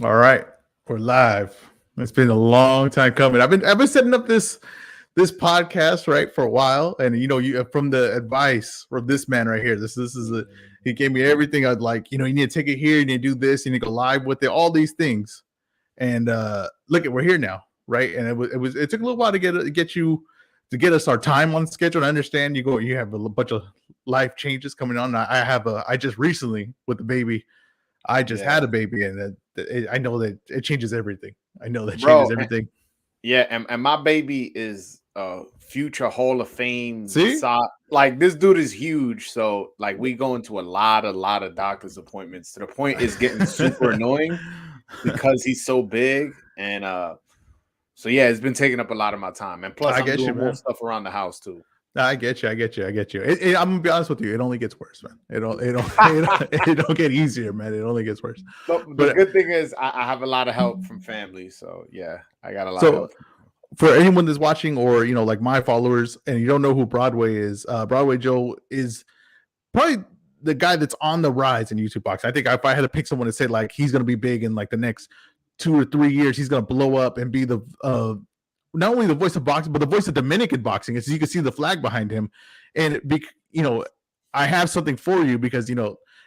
All right, we're live. It's been a long time coming. I've been setting up this podcast right for a while, and you from the advice from this man right here. He gave me everything I'd like. You need to take it here, you need to do this, you need to go live with it, all these things. And look at we're here now, right? And it took a little while to get us our time on schedule. And I understand you have a bunch of life changes coming on. I just recently with the baby. I just Yeah, had a baby, and I know that it changes everything. I know that changes bro. everything. Yeah, and my baby is future Hall of Fame. See, Like this dude is huge. So like we go into a lot of doctor's appointments to the point it's getting super annoying because he's so big. And so yeah, it's been taking up a lot of my time. And plus I I'm get you, doing more man. stuff around the house too. I get you. I get you. I get you. I'm gonna be honest with you. It only gets worse, man. It don't get easier, man. It only gets worse. But the But good thing is I have a lot of help from family. So yeah, I got a lot of so help. for anyone that's watching, or like my followers, and you don't know who Broadway is, Broadway Joe is probably the guy that's on the rise in YouTube boxing. I think if I had to pick someone to say like he's gonna be big in like the next 2 or 3 years, he's gonna blow up and be the not only the voice of boxing, but the voice of Dominican boxing. As you can see the flag behind him, and you know, I have something for you because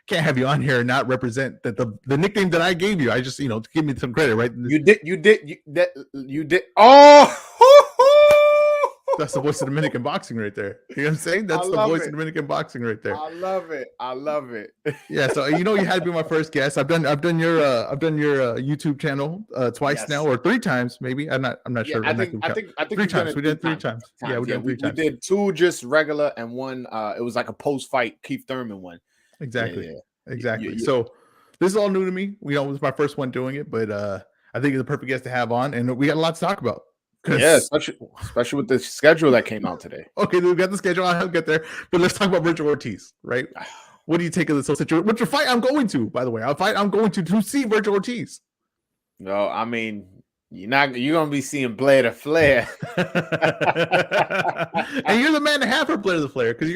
can't have you on here and not represent that the nickname that I gave you. I just to give me some credit, right? You did. Oh, That's the voice of Dominican boxing right there. You know what I'm saying? I That's the love voice of it. Dominican boxing right there. I love it. I love it. Yeah, so you had to be my first guest. I've done your YouTube channel twice now, Yes. or three times maybe. I'm not Yeah, sure. I'm not gonna count. I think Three you've done times. it We three did three times. times. Three Yeah, times. we Yeah, did three we times. did two just regular and one. It was like a post fight Keith Thurman one. Yeah, Exactly. yeah. Exactly. You, So this is all new to me. It was my first one doing it, but I think it's a perfect guest to have on, and we got a lot to talk about. yeah, Because especially with the schedule that came out today. okay, we got the schedule. I'll get there, but let's talk about Virgil Ortiz, right? What do you take of this whole situation? What's your fight? I'm going to, by the way, I'm going to see Virgil Ortiz. No, I mean you're gonna be seeing Blair to Flair. And you're the man to have for Blair the Flair because I'm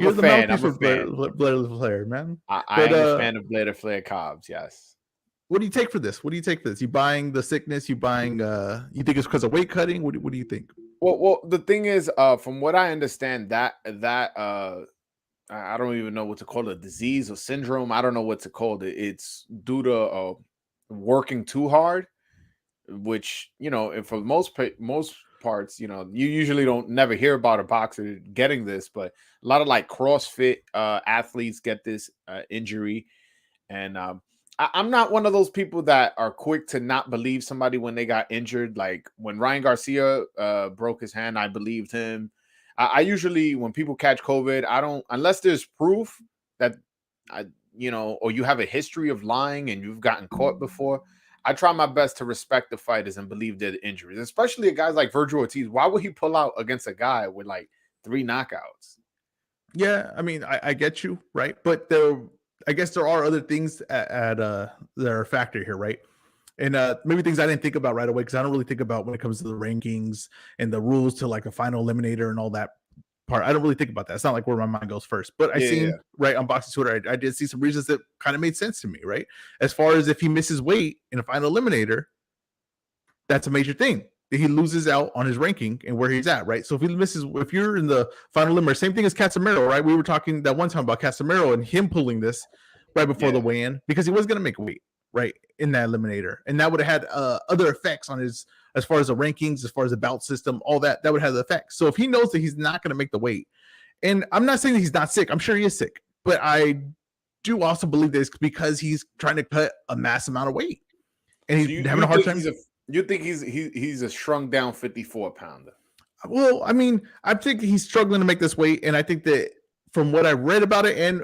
you're a the fan. mouthpiece I'm a for Blair, fan. Blair the Flair, man. I But am a fan of Blair to Flair Cobbs. Yes. what do you take for this? What do you take for this? You buying the sickness? You buying? You think it's because of weight cutting? What do you think? Well, the thing is, from what I understand, that I don't even know what to call it, disease or syndrome. I don't know what to call it. It's due to working too hard, which and for most parts, you usually don't never hear about a boxer getting this, but a lot of like CrossFit athletes get this injury, and I'm not one of those people that are quick to not believe somebody when they got injured. Like when Ryan Garcia broke his hand, I believed him. I usually, when people catch COVID, I don't, unless there's proof that or you have a history of lying and you've gotten caught before. I try my best to respect the fighters and believe their injuries, especially guys like Virgil Ortiz. Why would he pull out against a guy with like 3 knockouts? Yeah, I mean, I get you, right? But I guess there are other things that are a factor here, right? And maybe things I didn't think about right away because I don't really think about when it comes to the rankings and the rules to like a final eliminator and all that part. I don't really think about that. It's not like where my mind goes first. But I Yeah, seen yeah. right on Boxing Twitter, I did see some reasons that kind of made sense to me, right? As far as if he misses weight in a final eliminator, that's a major thing. He loses out on his ranking and where he's at, right? So if you're in the final limiter, same thing as Casemiro, right? We were talking that one time about Casemiro and him pulling this right before the Yeah. weigh-in because he was going to make weight, right, in that eliminator, and that would have had other effects on his, as far as the rankings, as far as the bout system, all that would have the effects. So if he knows that he's not going to make the weight, and I'm not saying that he's not sick, I'm sure he is sick, but I do also believe that it's because he's trying to cut a mass amount of weight and So he's having a hard time. you think he's a shrunk down 54-pounder? Well, I mean, I think he's struggling to make this weight, and I think that from what I read about it, and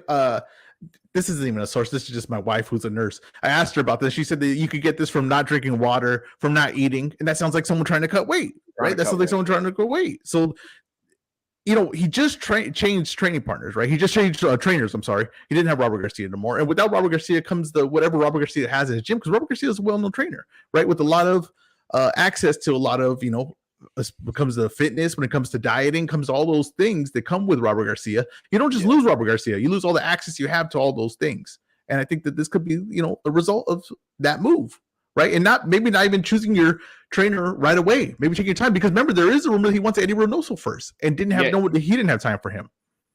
this isn't even a source. This is just my wife, who's a nurse. I asked her about this. She said that you could get this from not drinking water, from not eating, and that sounds like someone trying to cut weight, right? That sounds like someone trying to cut weight. So, he just changed training partners, right? He just changed trainers. I'm sorry, he didn't have Robert Garcia anymore, and without Robert Garcia comes the whatever Robert Garcia has in his gym, because Robert Garcia is a well-known trainer, right? With a lot of access to a lot of when it comes to fitness, when it comes to dieting, comes all those things that come with Robert Garcia. You don't just lose Robert Garcia, you lose all the access you have to all those things. And I think that this could be, the result of that move, right? And maybe not even choosing your trainer right away. Maybe take your time, because remember, there is a rumor that he wants Eddie Reynoso first, and he didn't have time for him.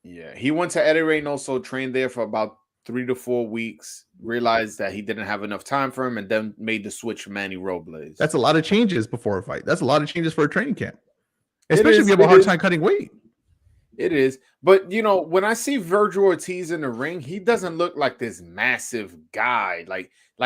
Yeah, he went to Eddie Reynoso, trained there for about 3 to 4 weeks, realized that he didn't have enough time for him, and then made the switch for Manny Robles. That's a lot of changes before a fight. That's a lot of changes for a training camp, especially if you have a hard time cutting weight. It is. But, when I see Virgil Ortiz in the ring, he doesn't look like this massive guy.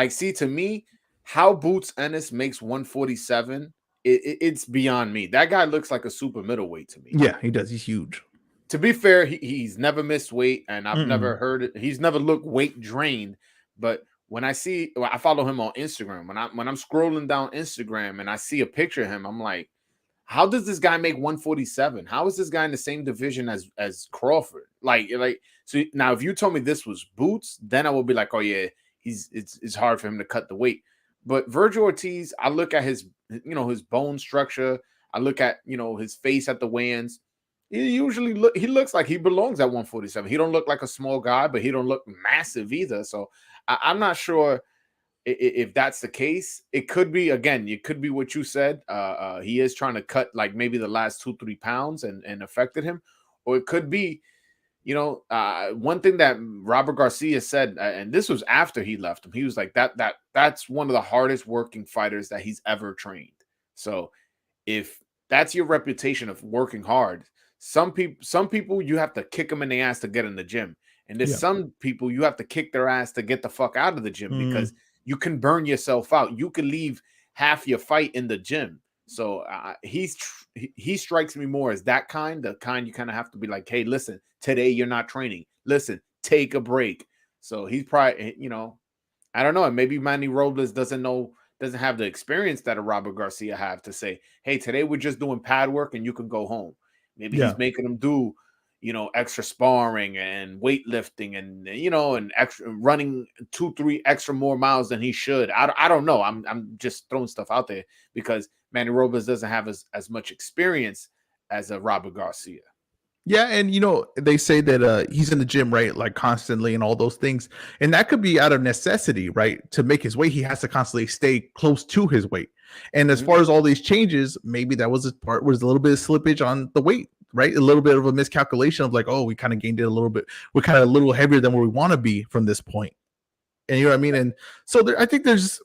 See, to me, how Boots Ennis makes 147, it's beyond me. That guy looks like a super middleweight to me. Yeah, he does. He's huge. To be fair, he's never missed weight, and I've never heard it. He's never looked weight drained. But when I follow him on Instagram. When I'm scrolling down Instagram and I see a picture of him, I'm like, how does this guy make 147? How is this guy in the same division as Crawford? So now, if you told me this was Boots, then I would be like, oh yeah, it's hard for him to cut the weight. But Virgil Ortiz, I look at his bone structure. I look at his face at the weigh-ins. He looks like he belongs at 147. He don't look like a small guy, but he don't look massive either. So I'm not sure if that's the case. It could be, again, it could be what you said. He is trying to cut like maybe the last 2-3 pounds and affected him. Or it could be, one thing that Robert Garcia said, and this was after he left him, he was like, that's one of the hardest working fighters that he's ever trained. So if that's your reputation of working hard, some people you have to kick them in the ass to get in the gym. And there's some people you have to kick their ass to get the fuck out of the gym, because you can burn yourself out. You can leave half your fight in the gym. So he strikes me more as the kind you kind of have to be like, hey, listen, today you're not training. Listen, take a break. So he's probably, I don't know. And maybe Manny Robles doesn't have the experience that a Robert Garcia have to say, hey, today we're just doing pad work and you can go home. Maybe he's making them do, extra sparring and weightlifting and, and extra running 2-3 extra more miles than he should. I don't know. I'm just throwing stuff out there because Manny Robles doesn't have as much experience as a Robert Garcia. Yeah, and they say that he's in the gym, right, like constantly and all those things, and that could be out of necessity, right? To make his weight, he has to constantly stay close to his weight. And as far as all these changes, maybe that was a little bit of slippage on the weight, right? A little bit of a miscalculation of like, oh, we kind of gained it a little bit. We're kind of a little heavier than where we want to be from this point. And you know what I mean? And so I think that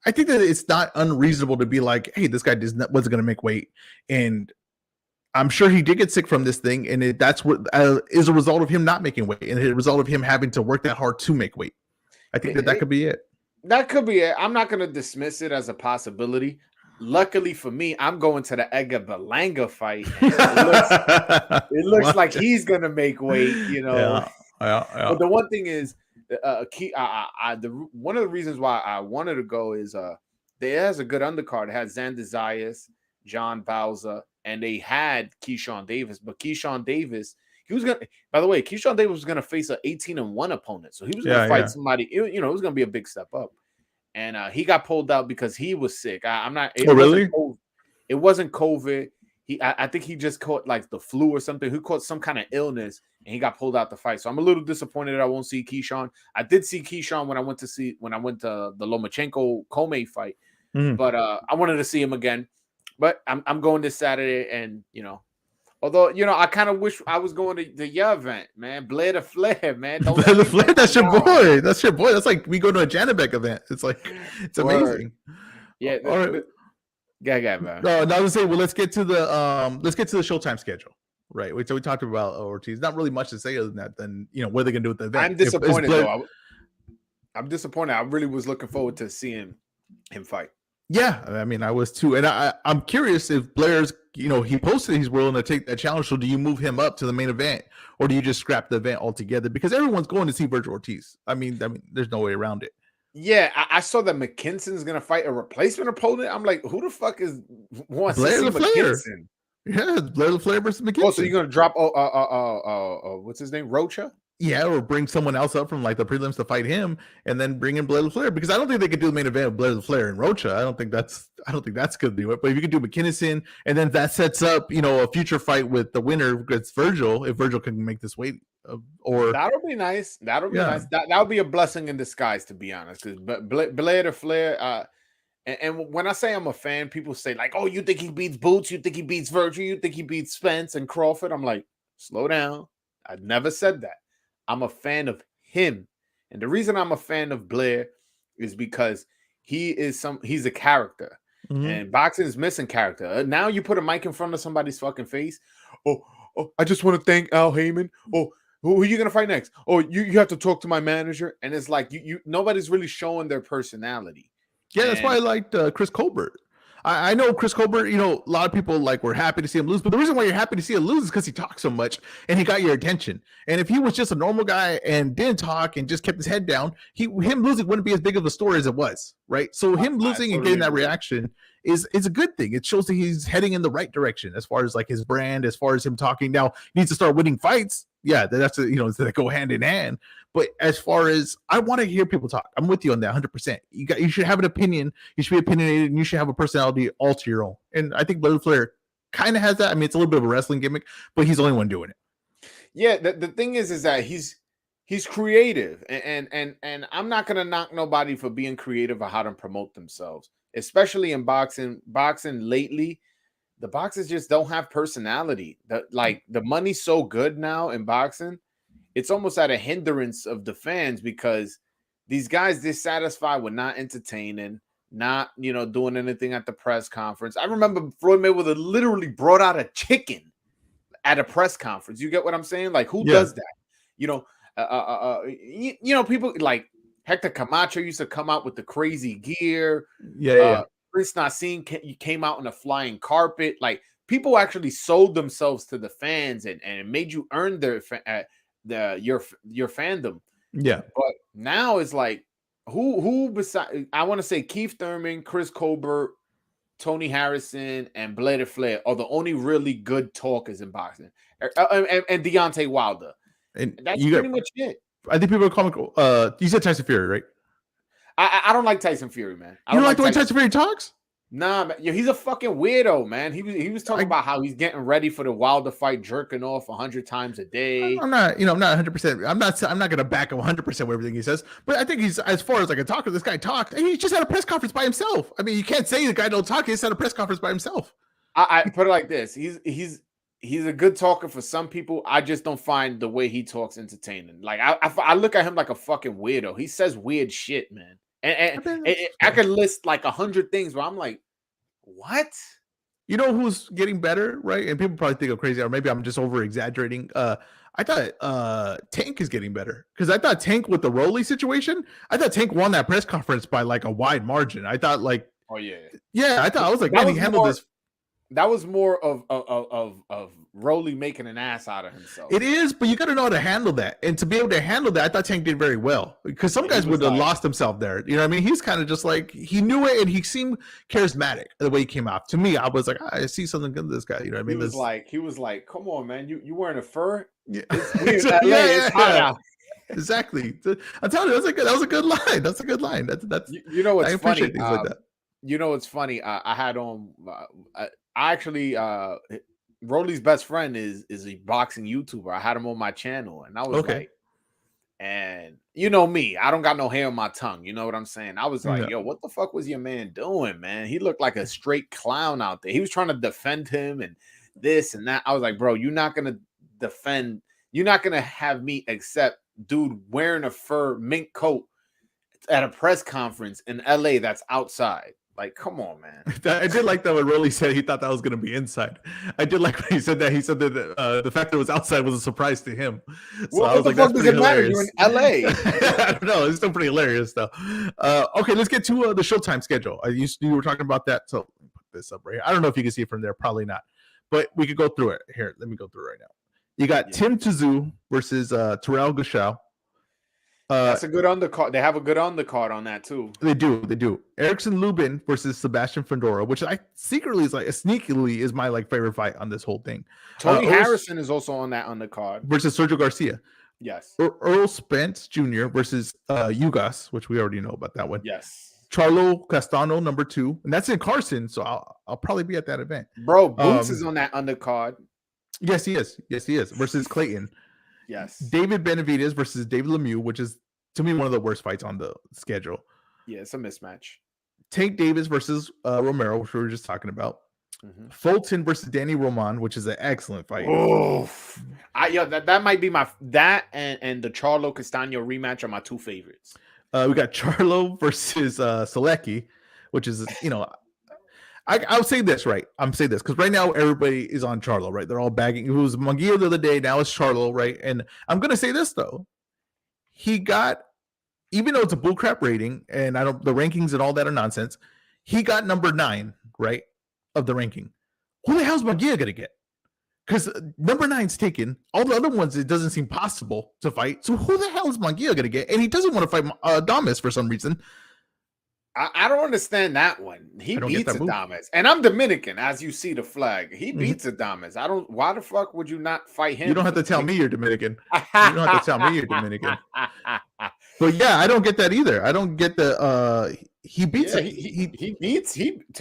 it's not unreasonable to be like, hey, this guy wasn't going to make weight, and I'm sure he did get sick from this thing, and that's what is a result of him not making weight, and a result of him having to work that hard to make weight. I think that could be it. That could be it. I'm not going to dismiss it as a possibility. Luckily for me, I'm going to the Edgar Berlanga fight. It looks like he's going to make weight, Yeah. But the one thing is, one of the reasons why I wanted to go is there has a good undercard. It has Xander Zayas, John Bowser, and they had Keyshawn Davis. But Keyshawn Davis, Keyshawn Davis was going to face an 18-1 opponent. So he was going to fight somebody, it was going to be a big step up. And he got pulled out because he was sick. Really? It wasn't COVID. I think he just caught like the flu or something. He caught some kind of illness and he got pulled out the fight. So I'm a little disappointed that I won't see Keyshawn. I did see Keyshawn when I went to the Lomachenko Comey fight. But I wanted to see him again. But I'm going this Saturday, and although I kind of wish I was going to your event, man. Blair the Flair, man. Blair the Flair, that's your boy. That's your boy. That's like we go to a Janabek event. It's like it's amazing. Yeah. All right. Yeah, man. No, I was gonna say, well, let's get to the Showtime schedule. Right. So we talked about Ortiz. Not really much to say other than that. Then what are they gonna do with the event? I'm disappointed though. I'm disappointed. I really was looking forward to seeing him fight. Yeah, I mean, I was too, and I'm curious if Blair's, he posted he's willing to take that challenge. So do you move him up to the main event, or do you just scrap the event altogether? Because everyone's going to see Virgil Ortiz. I mean, there's no way around it. Yeah, I saw that McKinson's gonna fight a replacement opponent. I'm like, who the fuck wants Blair to see McKinson? Yeah, Blair the Flair versus McKinson. Oh, so you're gonna drop what's his name, Rocha? Yeah, or bring someone else up from like the prelims to fight him, and then bring in Blair the Flair, because I don't think they could do the main event with Blair the Flair and Rocha. I don't think that's gonna do it. But if you could do McKinnon, and then that sets up a future fight with the winner against Virgil, if Virgil can make this weight or that'll be nice. That'll be nice. That'll be a blessing in disguise, to be honest. Because Blair to Flair, and when I say I'm a fan, people say like, "Oh, you think he beats Boots? You think he beats Virgil? You think he beats Spence and Crawford?" I'm like, slow down. I never said that. I'm a fan of him, and the reason I'm a fan of Blair is because he's a character, and boxing is missing character. Now you put a mic in front of somebody's fucking face. Oh, I just want to thank Al Heyman. Oh, who are you gonna fight next? Oh, you have to talk to my manager, and it's like you nobody's really showing their personality. Yeah, that's why I liked Chris Colbert. I know Chris Colbert, you know, a lot of people like were happy to see him lose, but the reason why you're happy to see him lose is because he talks so much and he got your attention. And if he was just a normal guy and didn't talk and just kept his head down, him losing wouldn't be as big of a story as it was, right? So him losing and getting that reaction is a good thing. It shows that he's heading in the right direction as far as like his brand, as far as him talking. Now he needs to start winning fights. Yeah, that's that go hand in hand. But as far as I want to hear people talk, I'm with you on that 100%. You should have an opinion. You should be opinionated, and you should have a personality all to your own. And I think Blair Flair kind of has that. I mean, it's a little bit of a wrestling gimmick, but he's the only one doing it. Yeah, the thing is that he's creative, and I'm not gonna knock nobody for being creative or how to promote themselves, especially in boxing. Boxing lately, the boxers just don't have personality. The money's so good now in boxing. It's almost at a hindrance of the fans because these guys dissatisfied with not entertaining, not doing anything at the press conference. I remember Floyd Mayweather literally brought out a chicken at a press conference. You get what I'm saying? Like, who does that? People like Hector Camacho used to come out with the crazy gear. Prince Nassim came out on a flying carpet. Like, people actually sold themselves to the fans and made you earn your fandom. Yeah. But now it's like who besides, I want to say Keith Thurman, Chris Colbert, Tony Harrison, and Blair Flair are the only really good talkers in boxing. And Deontay Wilder. And that's pretty much it. I think people are calling you said Tyson Fury, right? I don't like Tyson Fury, man. You don't like the way Tyson Fury talks? Nah, man. He's a fucking weirdo, man. He was talking about how he's getting ready for the Wilder fight, jerking off 100 times a day. I'm not 100%. I'm not going to back him 100% with everything he says, but I think he's, as far as like a talker, this guy talks. He just had a press conference by himself. I mean, you can't say the guy don't talk. He just had a press conference by himself. I put it like this: he's a good talker for some people. I just don't find the way he talks entertaining. Like I look at him like a fucking weirdo. He says weird shit, man. And I could list like 100 things where I'm like, what? You know who's getting better, right? And people probably think I'm crazy, or maybe I'm just over exaggerating. I thought Tank is getting better because I thought Tank with the Rolly situation, I thought Tank won that press conference by like a wide margin. I thought like, oh yeah, I thought I was like, man, he handled this. That was more of Rolly making an ass out of himself. It is, but you got to know how to handle that. And to be able to handle that, I thought Tank did very well because some guys would have lost himself there. You know what I mean? He's kind of just like, he knew it and he seemed charismatic the way he came out. To me, I was like, I see something good in this guy. You know what I mean? He was like, come on, man. You wearing a fur? Yeah. It's hot out. Exactly. I'm telling you, that was a good line. That's a good line. That's you know what's I appreciate funny. Things like that. You know what's funny? I had on I actually Rolly's best friend is a boxing YouTuber. I had him on my channel, and I was like, and you know me, I don't got no hair on my tongue. You know what I'm saying? I was like, yo, what the fuck was your man doing, man? He looked like a straight clown out there. He was trying to defend him and this and that. I was like, bro, you're not gonna defend. You're not gonna have me accept dude wearing a fur mink coat at a press conference in LA that's outside. Like, come on, man. I did like that when Rolly said he thought that was going to be inside. I did like when he said that. He said that the fact that it was outside was a surprise to him. So what the fuck does it matter? You're in LA. I don't know. It's still pretty hilarious, though. Okay, let's get to the Showtime schedule. You were talking about that. So let me put this up right here. I don't know if you can see it from there. Probably not. But we could go through it. Here, let me go through it right now. You got Tim Tszyu versus Terrell Gashao. That's a good undercard. They have a good undercard on that too. They do. Erickson Lubin versus Sebastian Fedora, which I secretly is like sneakily is my like favorite fight on this whole thing. Tony Harrison is also on that undercard versus Sergio Garcia. Yes. Earl Spence Jr. versus Ugas, which we already know about that one. Yes. Charlo Castano, number 2, and that's in Carson, so I'll probably be at that event. Bro, Boots is on that undercard. Yes, he is. Versus Clayton. Yes. David Benavidez versus David Lemieux, which is to me one of the worst fights on the schedule. Yeah, it's a mismatch. Tank Davis versus Romero, which we were just talking about. Fulton versus Danny Roman, which is an excellent fight. Oh, that might be that and the Charlo Castaño rematch are my two favorites. We got Charlo versus Selecki, which is, you know, I'll say this, right? I'm saying this because right now everybody is on Charlo, right? They're all bagging. It was Munguia the other day. Now it's Charlo, right? And I'm going to say this, though. He got, even though it's a bullcrap rating and the rankings and all that are nonsense, he got number 9, right? Of the ranking. Who the hell's Munguia going to get? Because number 9's taken. All the other ones, it doesn't seem possible to fight. So who the hell is Munguia going to get? And he doesn't want to fight Adames for some reason. I don't understand that one. He beats Adames. And I'm Dominican, as you see the flag. He beats Adames. Why the fuck would you not fight him? You don't have to tell me you're Dominican. You don't have to tell me you're Dominican. But yeah, I don't get that either. I don't get the he beats to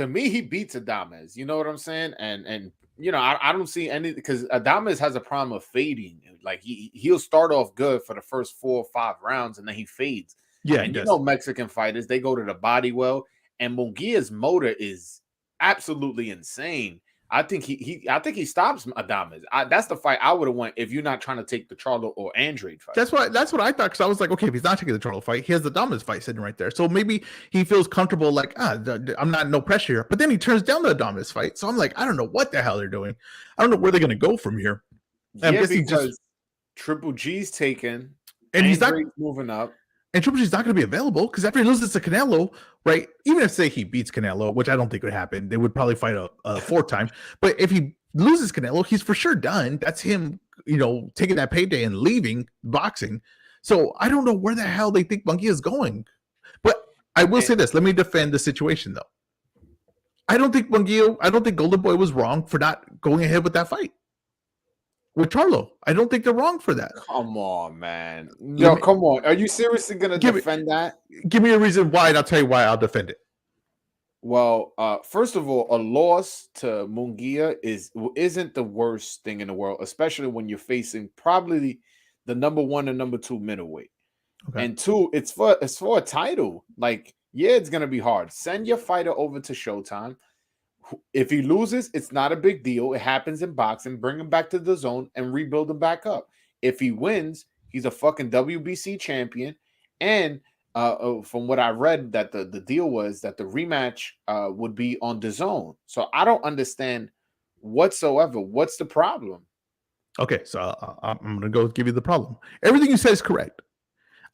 me he beats Adames. You know what I'm saying? And you know, I don't see any, because Adames has a problem of fading. Like he'll start off good for the first 4 or 5 rounds and then he fades. Yeah, and you know Mexican fighters, they go to the body well, and Munguia's motor is absolutely insane. I think he stops Adames. That's the fight I would have won if you're not trying to take the Charlo or Andrade fight. That's what I thought, because I was like, okay, if he's not taking the Charlo fight, he has the Adames fight sitting right there. So maybe he feels comfortable, like, I'm not no pressure here. But then he turns down the Adames fight. So I'm like, I don't know what the hell they're doing. I don't know where they're going to go from here. Yeah, because Triple G's taken, and he's not moving up. And Triple G's not going to be available because after he loses to Canelo, right? Even if, say, he beats Canelo, which I don't think would happen, they would probably fight a 4th time. But if he loses Canelo, he's for sure done. That's him, you know, taking that payday and leaving boxing. So I don't know where the hell they think Munguia is going. But I will say this. Let me defend the situation, though. I don't think Golden Boy was wrong for not going ahead with that fight with Charlo. I don't think they're wrong for that. Come on, man. Yo, come on. Are you seriously going to defend that? Give me a reason why, and I'll tell you why I'll defend it. Well, first of all, a loss to Munguia isn't the worst thing in the world, especially when you're facing probably the number 1 and number 2 middleweight. Okay. And 2, it's for a title. Like, yeah, it's going to be hard. Send your fighter over to Showtime. If he loses, it's not a big deal. It happens in boxing. Bring him back to the zone and rebuild him back up. If he wins, he's a fucking WBC champion. And from what I read, that the deal was that the rematch would be on the zone. So I don't understand whatsoever. What's the problem? Okay, so I'm going to go give you the problem. Everything you said is correct.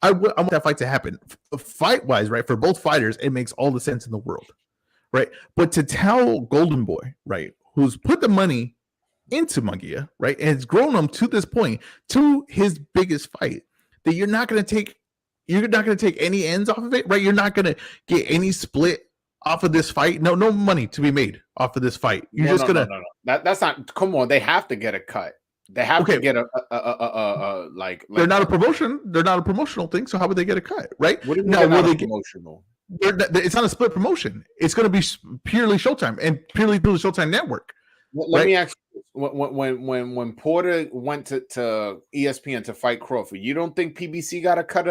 I want that fight to happen. Fight-wise, right, for both fighters, it makes all the sense in the world. Right. But to tell Golden Boy, right, who's put the money into Munguia, right, and has grown him to this point, to his biggest fight, that you're not going to take any ends off of it, right? You're not going to get any split off of this fight. No money to be made off of this fight. You're just going to. No. That's not. Come on. They have to get a cut. They have to get a like. They're not a promotion. They're not a promotional thing. So how would they get a cut, right? What do you mean will they promotional? It's not a split promotion. It's going to be purely Showtime and purely through the Showtime network. Let me ask you, when Porter went to ESPN to fight Crawford, you don't think PBC got a cut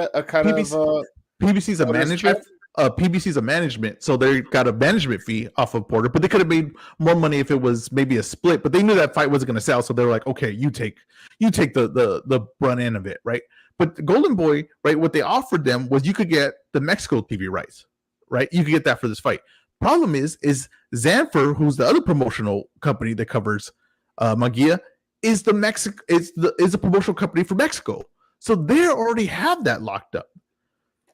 PBC's a management? PBC's a management, so they got a management fee off of Porter, but they could have made more money if it was maybe a split. But they knew that fight wasn't going to sell, so they were like, okay, you take the brunt end of it, right? But the Golden Boy, right, what they offered them was you could get the Mexico TV rights, right? You could get that for this fight. Problem is Zanfer, who's the other promotional company that covers Munguia, is a promotional company for Mexico. So they already have that locked up.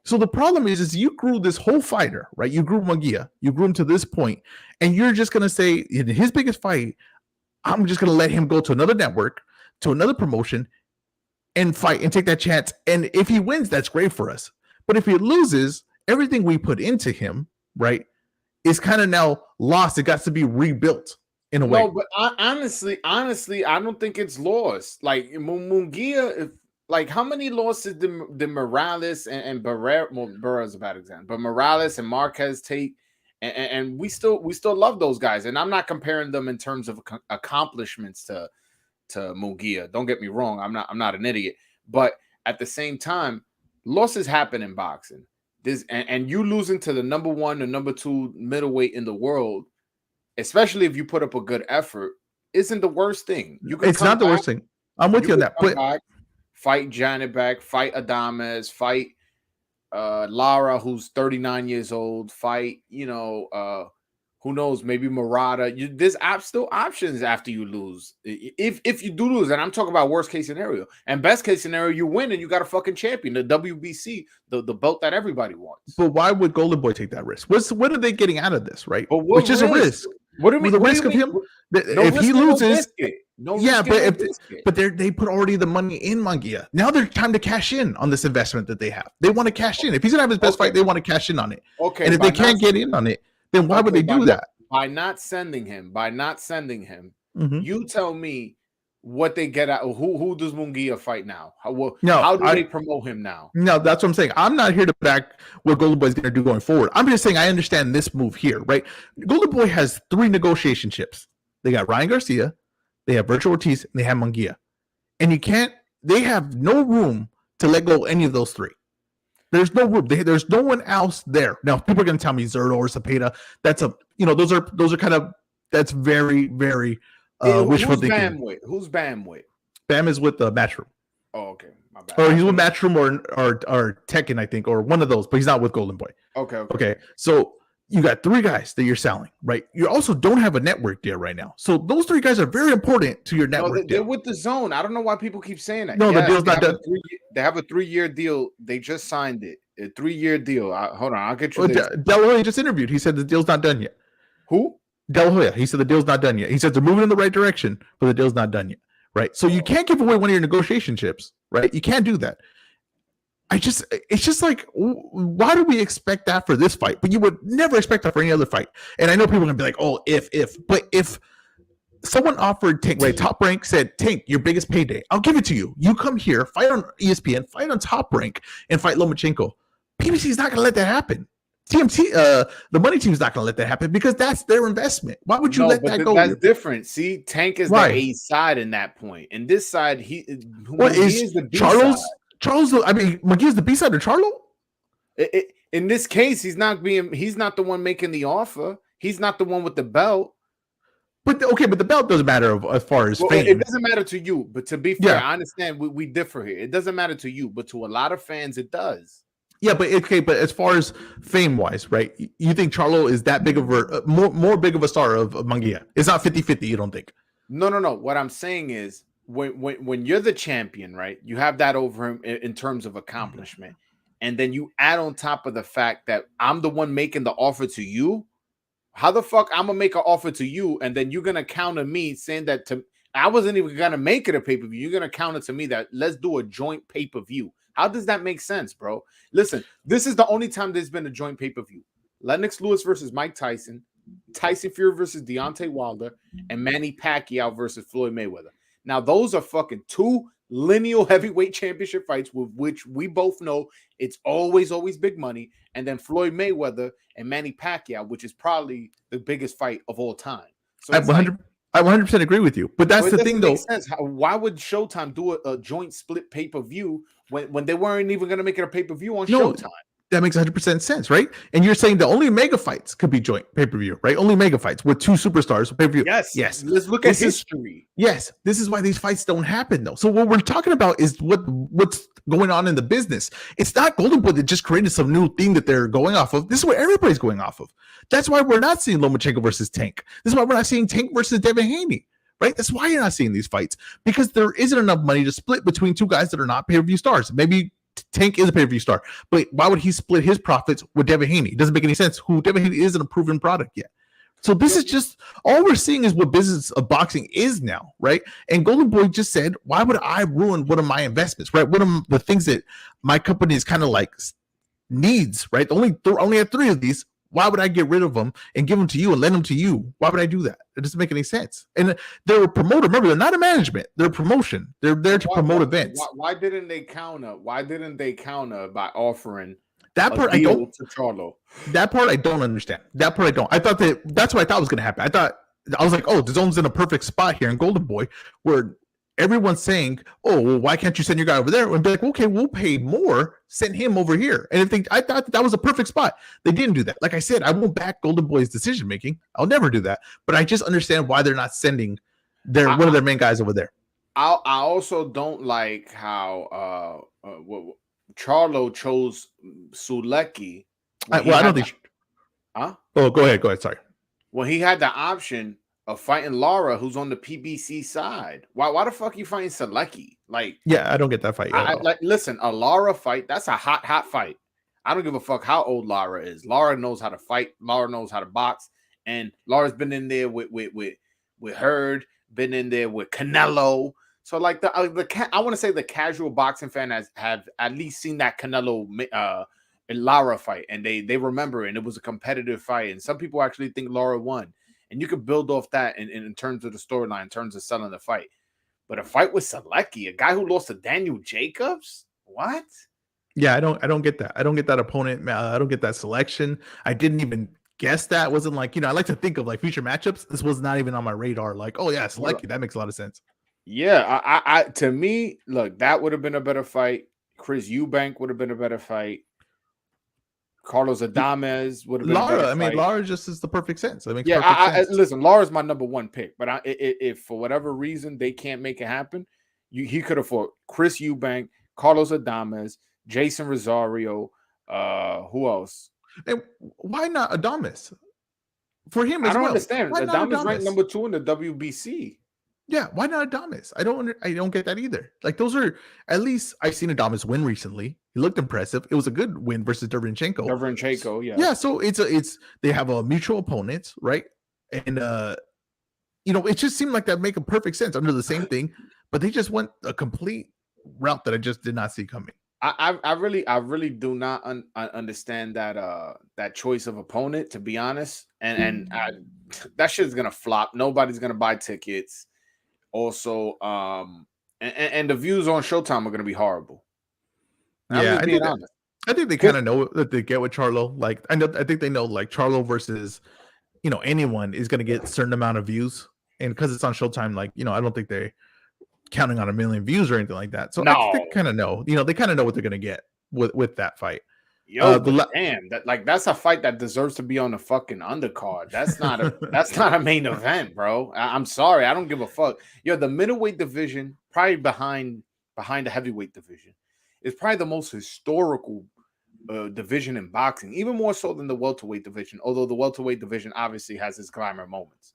So the problem is you grew this whole fighter, right? You grew Munguia, you grew him to this point, and you're just gonna say in his biggest fight, I'm just gonna let him go to another network, to another promotion, and fight and take that chance. And if he wins, that's great for us. But if he loses, everything we put into him, right, is kind of now lost. It got to be rebuilt in a way. No, but honestly, I don't think it's lost. Like Munguia, like how many losses did Morales and Barrera? Well, Barrera's a bad example, but Morales and Marquez take, and we still love those guys. And I'm not comparing them in terms of accomplishments to to Munguia. Don't get me wrong. I'm not an idiot. But at the same time, losses happen in boxing. And you losing to the number 1 or number 2 middleweight in the world, especially if you put up a good effort, isn't the worst thing. It's not the worst thing. I'm with you on that. But fight Janet back, fight Adames, fight Lara, who's 39 years old, fight, who knows, maybe Murata. There's still options after you lose. If you do lose, and I'm talking about worst case scenario. And best case scenario, you win and you got a fucking champion, the WBC, the belt that everybody wants. But why would Golden Boy take that risk? What are they getting out of this, right? But Which is a risk. What do you mean? The risk of him, if he loses, but they put already the money in Munguia. Now they're time to cash in on this investment that they have. They want to cash in. If he's gonna have his best fight, they want to cash in on it. Okay, and if they can't get in on it, then why would they do that? By not sending him, you tell me what they get out. Who does Munguia fight now? How do they promote him now? No, that's what I'm saying. I'm not here to back what Golden Boy is going to do going forward. I'm just saying I understand this move here, right? Golden Boy has 3 negotiation chips. They got Ryan Garcia, they have Virgil Ortiz, and they have Munguia. And they have no room to let go of any of those 3. There's no room. There's no one else there. Now, people are going to tell me Zerto or Cepeda. That's those are kind of, that's very, very wishful thinking. Who's Bam with? Bam is with the Matchroom. Oh, okay. My bad. Or he's with Matchroom or Tekken, I think, or one of those, but he's not with Golden Boy. Okay. So you got 3 guys that you're selling, right? You also don't have a network deal right now. So those 3 guys are very important to your network. No, they're with the Zone. I don't know why people keep saying that. No, the deal's not done. They have a 3-year deal. They just signed it. A 3-year deal. Hold on, I'll get you this. De La Hoya just interviewed. He said the deal's not done yet. Who? De La Hoya. He said the deal's not done yet. He said they're moving in the right direction, but the deal's not done yet. Right? So you can't give away one of your negotiation chips, right? You can't do that. It's just like, why do we expect that for this fight? But you would never expect that for any other fight. And I know people are gonna be like, oh, but if someone offered Tank, right? Top Rank said, Tank, your biggest payday, I'll give it to you. You come here, fight on ESPN, fight on Top Rank, and fight Lomachenko. PBC is not gonna let that happen. TMT, the money team is not gonna let that happen because that's their investment. Why would you let that go? That's different. See, Tank is the A side in that point. And this side, he is the B side. Charles, I mean, McGee's the B side of Charlo. In this case, he's not the one making the offer. He's not the one with the belt. But the belt doesn't matter as far as fame. It doesn't matter to you. But to be fair, I understand we differ here. It doesn't matter to you, but to a lot of fans, it does. Yeah, but as far as fame wise, right? You think Charlo is that big of a more big of a star of Munguia? It's not 50-50, you don't think? No. What I'm saying is when you're the champion, right? You have that over him in terms of accomplishment. And then you add on top of the fact that I'm the one making the offer to you. How the fuck I'm gonna make an offer to you, and then you're gonna counter me saying that I wasn't even gonna make it a pay-per-view. You're gonna counter to me that let's do a joint pay-per-view. How does that make sense, bro? Listen, this is the only time there's been a joint pay-per-view. Lennox Lewis versus Mike Tyson, Tyson Fury versus Deontay Wilder, and Manny Pacquiao versus Floyd Mayweather. Now, those are fucking 2 lineal heavyweight championship fights with which we both know it's always big money. And then Floyd Mayweather and Manny Pacquiao, which is probably the biggest fight of all time. So I 100% agree with you. But that's the thing, though. Why would Showtime do a joint split pay-per-view when they weren't even going to make it a pay-per-view on Showtime? That makes 100% sense, right? And you're saying the only mega fights could be joint pay-per-view, right? Only mega fights with 2 superstars pay-per-view. Yes. Let's look at history. This is why these fights don't happen, though. So what we're talking about is what's going on in the business. It's not Golden Boy that just created some new thing that they're going off of. This is what everybody's going off of. That's why we're not seeing Lomachenko versus Tank. This is why we're not seeing Tank versus Devin Haney, right? That's why you're not seeing these fights, because there isn't enough money to split between 2 guys that are not pay-per-view stars. Maybe Tank is a pay-per-view star, but why would he split his profits with Devin Haney? It doesn't make any sense. Who Devin Haney isn't a proven product yet. So this is just all we're seeing is what business of boxing is now, right? And Golden Boy just said, why would I ruin one of my investments, right? One of the things that my company is kind of like needs, right? Only have 3 of these. Why would I get rid of them and give them to you and lend them to you? Why would I do that? It doesn't make any sense. And they're a promoter. Remember, they're not a management. They're a promotion. They're there to promote events. Why didn't they counter? Why didn't they counter by offering that part? I don't. To Charlo? That part I don't understand. That part I don't. I thought that's what I thought was going to happen. I was like, oh, the zone's in a perfect spot here in Golden Boy where everyone's saying, "Oh, well, why can't you send your guy over there?" And be like, "Okay, we'll pay more. Send him over here." And I thought that was a perfect spot. They didn't do that. Like I said, I won't back Golden Boy's decision making. I'll never do that. But I just understand why they're not sending one of their main guys over there. I also don't like how Charlo chose Sulecki. I don't think. Huh? Oh, go ahead. Sorry. When he had the option of fighting Lara, who's on the PBC side. Why the fuck you fighting Sulecki? Like, yeah, I don't get that fight. Like, listen, a Lara fight, that's a hot fight. I don't give a fuck how old Lara is. Lara knows how to fight. Lara knows how to box. And Lara's been in there with Hurd, been in there with Canelo. So like I want to say the casual boxing fan have at least seen that Canelo and Lara fight, and they remember it, and it was a competitive fight. And some people actually think Lara won. And you could build off that in terms of the storyline, in terms of selling the fight. But a fight with Sulecki, a guy who lost to Daniel Jacobs, what? Yeah, I don't get that. I don't get that opponent. I don't get that selection. I didn't even guess that. It wasn't like, I like to think of like future matchups. This was not even on my radar. Like, oh yeah, Sulecki. That makes a lot of sense. Yeah, I to me, look, that would have been a better fight. Chris Eubank would have been a better fight. Carlos Adames would have been Lara. a better I mean, fight. Lara just is the perfect sense. That makes perfect sense. Listen, Lara's my number one pick, but if for whatever reason they can't make it happen, he could have fought Chris Eubank, Carlos Adames, Jason Rosario. Who else? And why not Adames? For him as well. I don't understand. Adames ranked number 2 in the WBC. Yeah, why not Adames? I don't get that either. Like those are, at least I've seen Adames win recently. He looked impressive. It was a good win versus Derevyanchenko, yeah. Yeah, so it's they have a mutual opponent, right? And it just seemed like that make a perfect sense under the same thing, but they just went a complete route that I just did not see coming. I really do not understand that choice of opponent, to be honest. And that shit's gonna flop. Nobody's gonna buy tickets. Also, and the views on Showtime are gonna be horrible. Yeah, I think they kind of know that they get with Charlo. Like I think they know like Charlo versus anyone is gonna get a certain amount of views, and because it's on Showtime, like I don't think they're counting on 1 million views or anything like that. So I think they kind of know. They kind of know what they're gonna get with that fight. Yo, damn, that's a fight that deserves to be on the fucking undercard. That's not a main event, bro. I'm sorry, I don't give a fuck. Yo, the middleweight division, probably behind the heavyweight division, is probably the most historical division in boxing, even more so than the welterweight division. Although the welterweight division obviously has its glamour moments.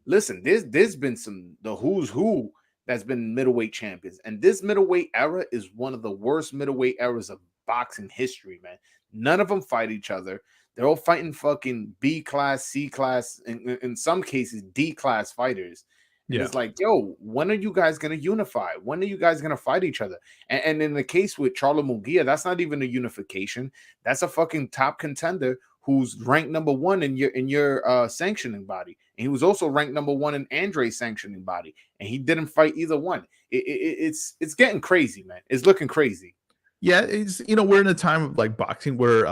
Listen, there's been the who's who that's been middleweight champions, and this middleweight era is one of the worst middleweight eras of boxing history, man. None of them fight each other. They're all fighting fucking B class, C class, in some cases D class fighters. Yeah. It's like, yo, when are you guys gonna unify? When are you guys gonna fight each other? And in the case with Charlo Munguia, that's not even a unification. That's a fucking top contender who's ranked number 1 in your sanctioning body, and he was also ranked number 1 in Andre's sanctioning body, and he didn't fight either one. It's getting crazy, man. It's looking crazy. Yeah, it's we're in a time of like boxing where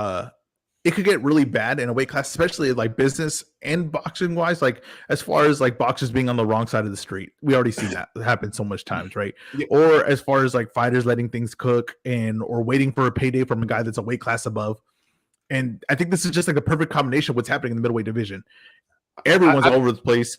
it could get really bad in a weight class, especially like business and boxing wise. Like as far as like boxers being on the wrong side of the street, we already see that happen so much times, right? Yeah. Or as far as like fighters letting things cook or waiting for a payday from a guy that's a weight class above. And I think this is just like the perfect combination of what's happening in the middleweight division. Everyone's all over the place.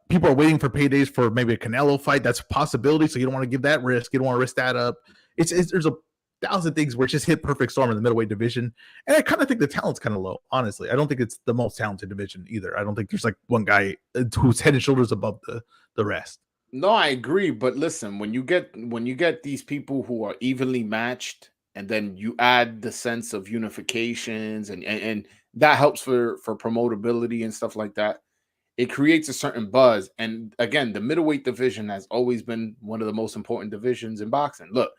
People are waiting for paydays for maybe a Canelo fight. That's a possibility. So you don't want to give that risk. You don't want to risk that up. There's a 1,000 things where it just hit perfect storm in the middleweight division. And I kind of think the talent's kind of low, honestly. I don't think it's the most talented division either. I don't think there's like one guy who's head and shoulders above the rest. No, I agree. But listen, when you get these people who are evenly matched, and then you add the sense of unifications and that helps for promotability and stuff like that, it creates a certain buzz. And again, the middleweight division has always been one of the most important divisions in boxing. Look,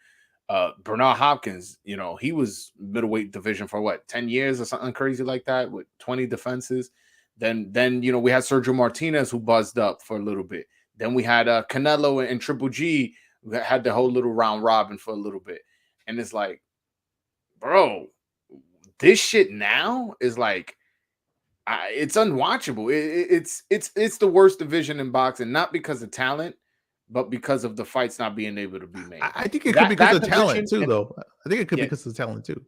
Bernard Hopkins, he was middleweight division for what, 10 years or something crazy like that with 20 defenses. Then we had Sergio Martinez who buzzed up for a little bit. Then we had Canelo and Triple G who had the whole little round robin for a little bit. And it's like, bro, this shit now is like, it's unwatchable. It's the worst division in boxing, not because of talent, but because of the fights not being able to be made. I think it could be because of talent too, and though. I think it could be yeah, because of talent too.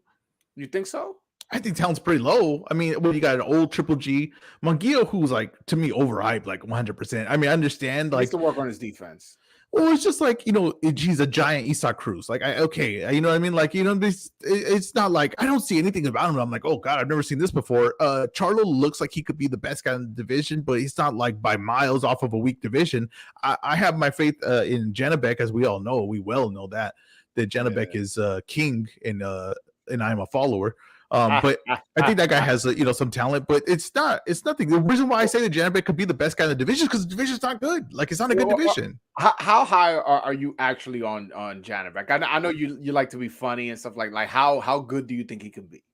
you think so? I think talent's pretty low. I mean, when you got an old Triple G, Munguia, who's like to me overhyped, like 100%. I mean, I understand, He needs like, to work on his defense. well, it's just like, he's a giant Isak Cruz. Like, you know what I mean? Like, it's not like I don't see anything about him. I'm like, oh god, I've never seen this before. Charlo looks like he could be the best guy in the division, but he's not like by miles off of a weak division. I have my faith in Janabek, as we all know. We well know that Janabek is king, and I'm a follower. But I think that guy has some talent, but it's nothing. The reason why I say that Janabek could be the best guy in the division is because the division's not good. Like, it's not a good division. How high are you actually on Janabek? I know you like to be funny and stuff like how good do you think he can be?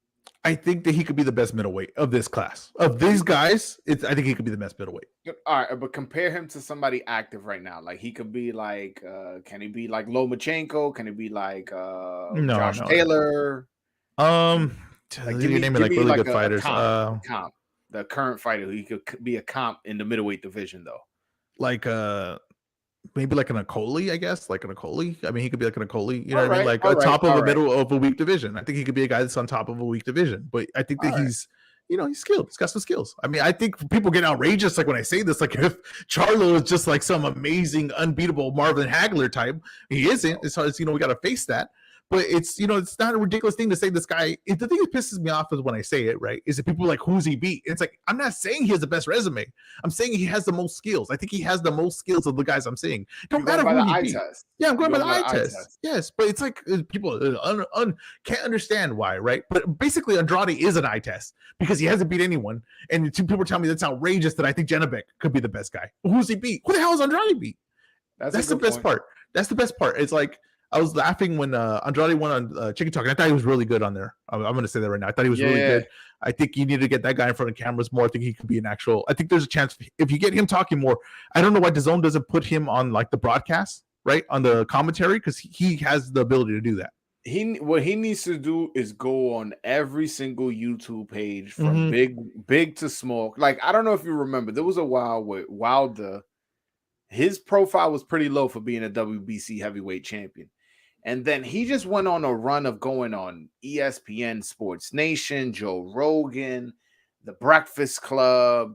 I think that he could be the best middleweight of this class. Of these guys, I think he could be the best middleweight. All right, but compare him to somebody active right now. Like, he could be like, can he be like Lomachenko? Can he be like Josh Taylor? Like, give me like really good fighters. Comp, the current fighter, he could be a comp in the middleweight division, though. Like maybe like an Akoli, I guess. Like an Akoli. I mean, he could be like an Akoli. You know what I mean? Like top of the middle of a weak division. I think he could be a guy that's on top of a weak division. But I think that he's skilled. He's got some skills. I mean, I think people get outrageous like when I say this. Like, if Charlo is just like some amazing, unbeatable Marvin Hagler type, he isn't. It's hard. We got to face that. But it's it's not a ridiculous thing to say this guy. The thing that pisses me off is when I say it, right, is that people are like, who's he beat? It's like, I'm not saying he has the best resume. I'm saying he has the most skills. I think he has the most skills of the guys I'm saying. It don't matter who he beat. Yeah, I'm going by the eye test. Yes, but it's like people can't understand why, right? But basically, Andrade is an eye test because he hasn't beat anyone. And two people tell me that's outrageous that I think Janabek could be the best guy. Who's he beat? Who the hell is Andrade beat? That's the best part. That's the best part. It's like, I was laughing when Andrade went on Chicken Talk, and I thought he was really good on there. I'm going to say that right now. I thought he was really good. I think you need to get that guy in front of cameras more. I think he could be an actual. I think there's a chance if you get him talking more. I don't know why DAZN doesn't put him on like the broadcast, right, on the commentary, because he has the ability to do that. What he needs to do is go on every single YouTube page from big to small. Like, I don't know if you remember, there was a while where Wilder, his profile was pretty low for being a WBC heavyweight champion. And then he just went on a run of going on ESPN, Sports Nation, Joe Rogan, The Breakfast Club.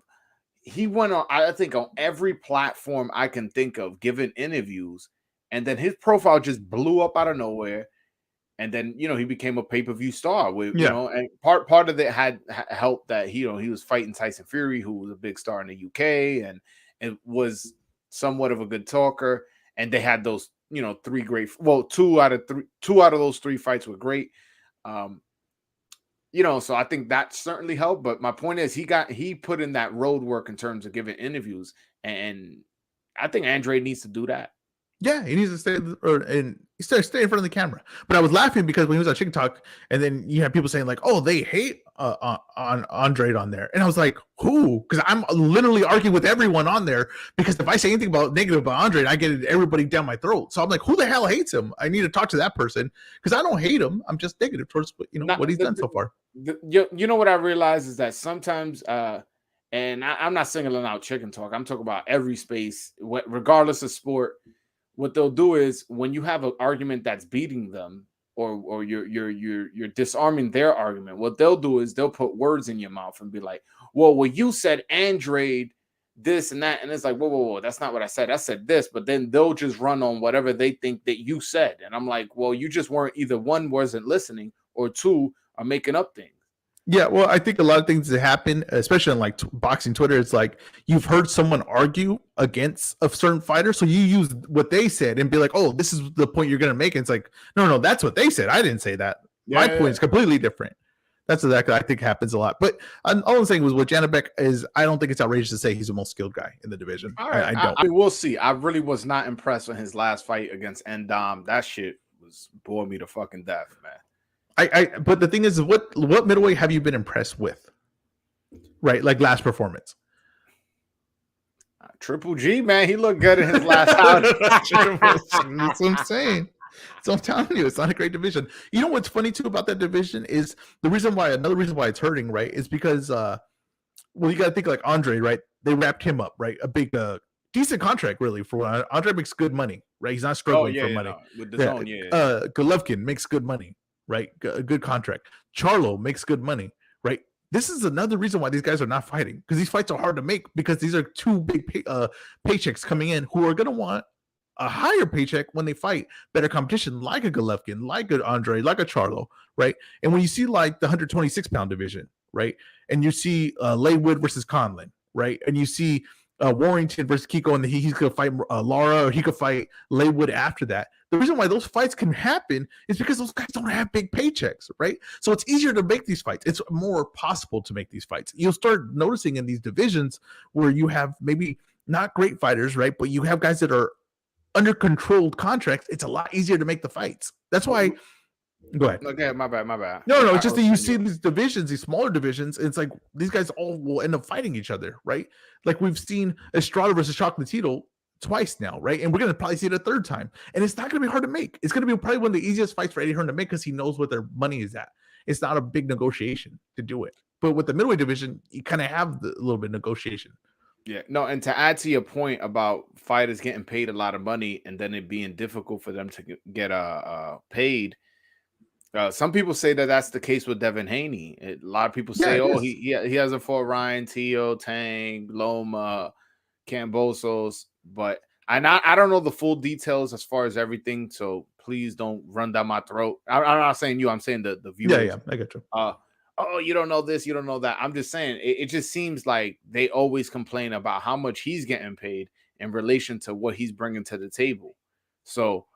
He went on, I think, on every platform I can think of, giving interviews. And then his profile just blew up out of nowhere. And then, he became a pay-per-view star. And part of it had helped that he was fighting Tyson Fury, who was a big star in the UK, and it was somewhat of a good talker. And they had those, two out of those three fights were great. So I think that certainly helped. But my point is, he put in that road work in terms of giving interviews, and I think Andre needs to do that. Yeah, he needs to stay in front of the camera. But I was laughing because when he was on Chicken Talk, and then you have people saying like, "Oh, they hate on Andre on there," and I was like, "Who?" Because I'm literally arguing with everyone on there, because if I say anything negative about Andre, I get everybody down my throat. So I'm like, "Who the hell hates him?" I need to talk to that person, because I don't hate him. I'm just negative towards what he's done so far. You know what I realize is that sometimes, and I'm not singling out Chicken Talk. I'm talking about every space, regardless of sport. What they'll do is, when you have an argument that's beating them, or you're disarming their argument, what they'll do is they'll put words in your mouth and be like, well, you said Andrade this and that, and it's like, whoa, that's not what I said. I said this, but then they'll just run on whatever they think that you said, and I'm like, well, you just weren't, either one, wasn't listening, or two, are making up things. Yeah, well, I think a lot of things that happen, especially on like boxing Twitter, it's like you've heard someone argue against a certain fighter, so you use what they said and be like, "Oh, this is the point you're going to make." And it's like, no, that's what they said. I didn't say that. My point is completely different. That's exactly, I think, happens a lot. But all I'm saying was, with Janabek is, I don't think it's outrageous to say he's the most skilled guy in the division. All right. I don't. I mean, we'll see. I really was not impressed with his last fight against Endom. That shit was bored me to fucking death, man. But the thing is, what middleweight have you been impressed with? Right, like last performance. Triple G, man, he looked good in his last outing. That's what I'm saying. So I'm telling you, it's not a great division. You know what's funny too about that division is another reason why it's hurting, right? Is because you got to think like Andre, right? They wrapped him up, right? A big decent contract really for what Andre makes good money, right? He's not Oh struggling yeah, for yeah, money. no, with the Yeah, zone, yeah. Golovkin makes good money, right? Good contract. Charlo makes good money, right? This is another reason why these guys are not fighting, because these fights are hard to make, because these are two big paychecks coming in who are going to want a higher paycheck when they fight better competition, like a Golovkin, like a Andre, like a Charlo, right? And when you see like the 126-pound division, right, and you see Laywood versus Conlon, right, and you see Warrington versus Kiko, and he's going to fight Lara, or he could fight Laywood after that. The reason why those fights can happen is because those guys don't have big paychecks, right? So it's easier to make these fights. It's more possible to make these fights. You'll start noticing in these divisions where you have maybe not great fighters, right, but you have guys that are under controlled contracts. It's a lot easier to make the fights. That's why. Go ahead. Okay, my bad. No, it's just that you see these divisions, these smaller divisions, and it's like these guys all will end up fighting each other, right? Like we've seen Estrada versus Chocolatito twice now, right? And we're gonna probably see it a third time. And it's not gonna be hard to make. It's gonna be probably one of the easiest fights for Eddie Hearn to make, because he knows what their money is at. It's not a big negotiation to do it. But with the middleweight division, you kind of have a little bit of negotiation. Yeah, no, and to add to your point about fighters getting paid a lot of money and then it being difficult for them to get paid. Some people say that that's the case with Devin Haney. A lot of people say, "Oh, he hasn't fought Ryan, Tio, Tang, Loma, Cambosos," but I don't know the full details as far as everything. So please don't run down my throat. I'm not saying you. I'm saying the viewers. Yeah, I got you. Oh, you don't know this, you don't know that. I'm just saying it just seems like they always complain about how much he's getting paid in relation to what he's bringing to the table. So,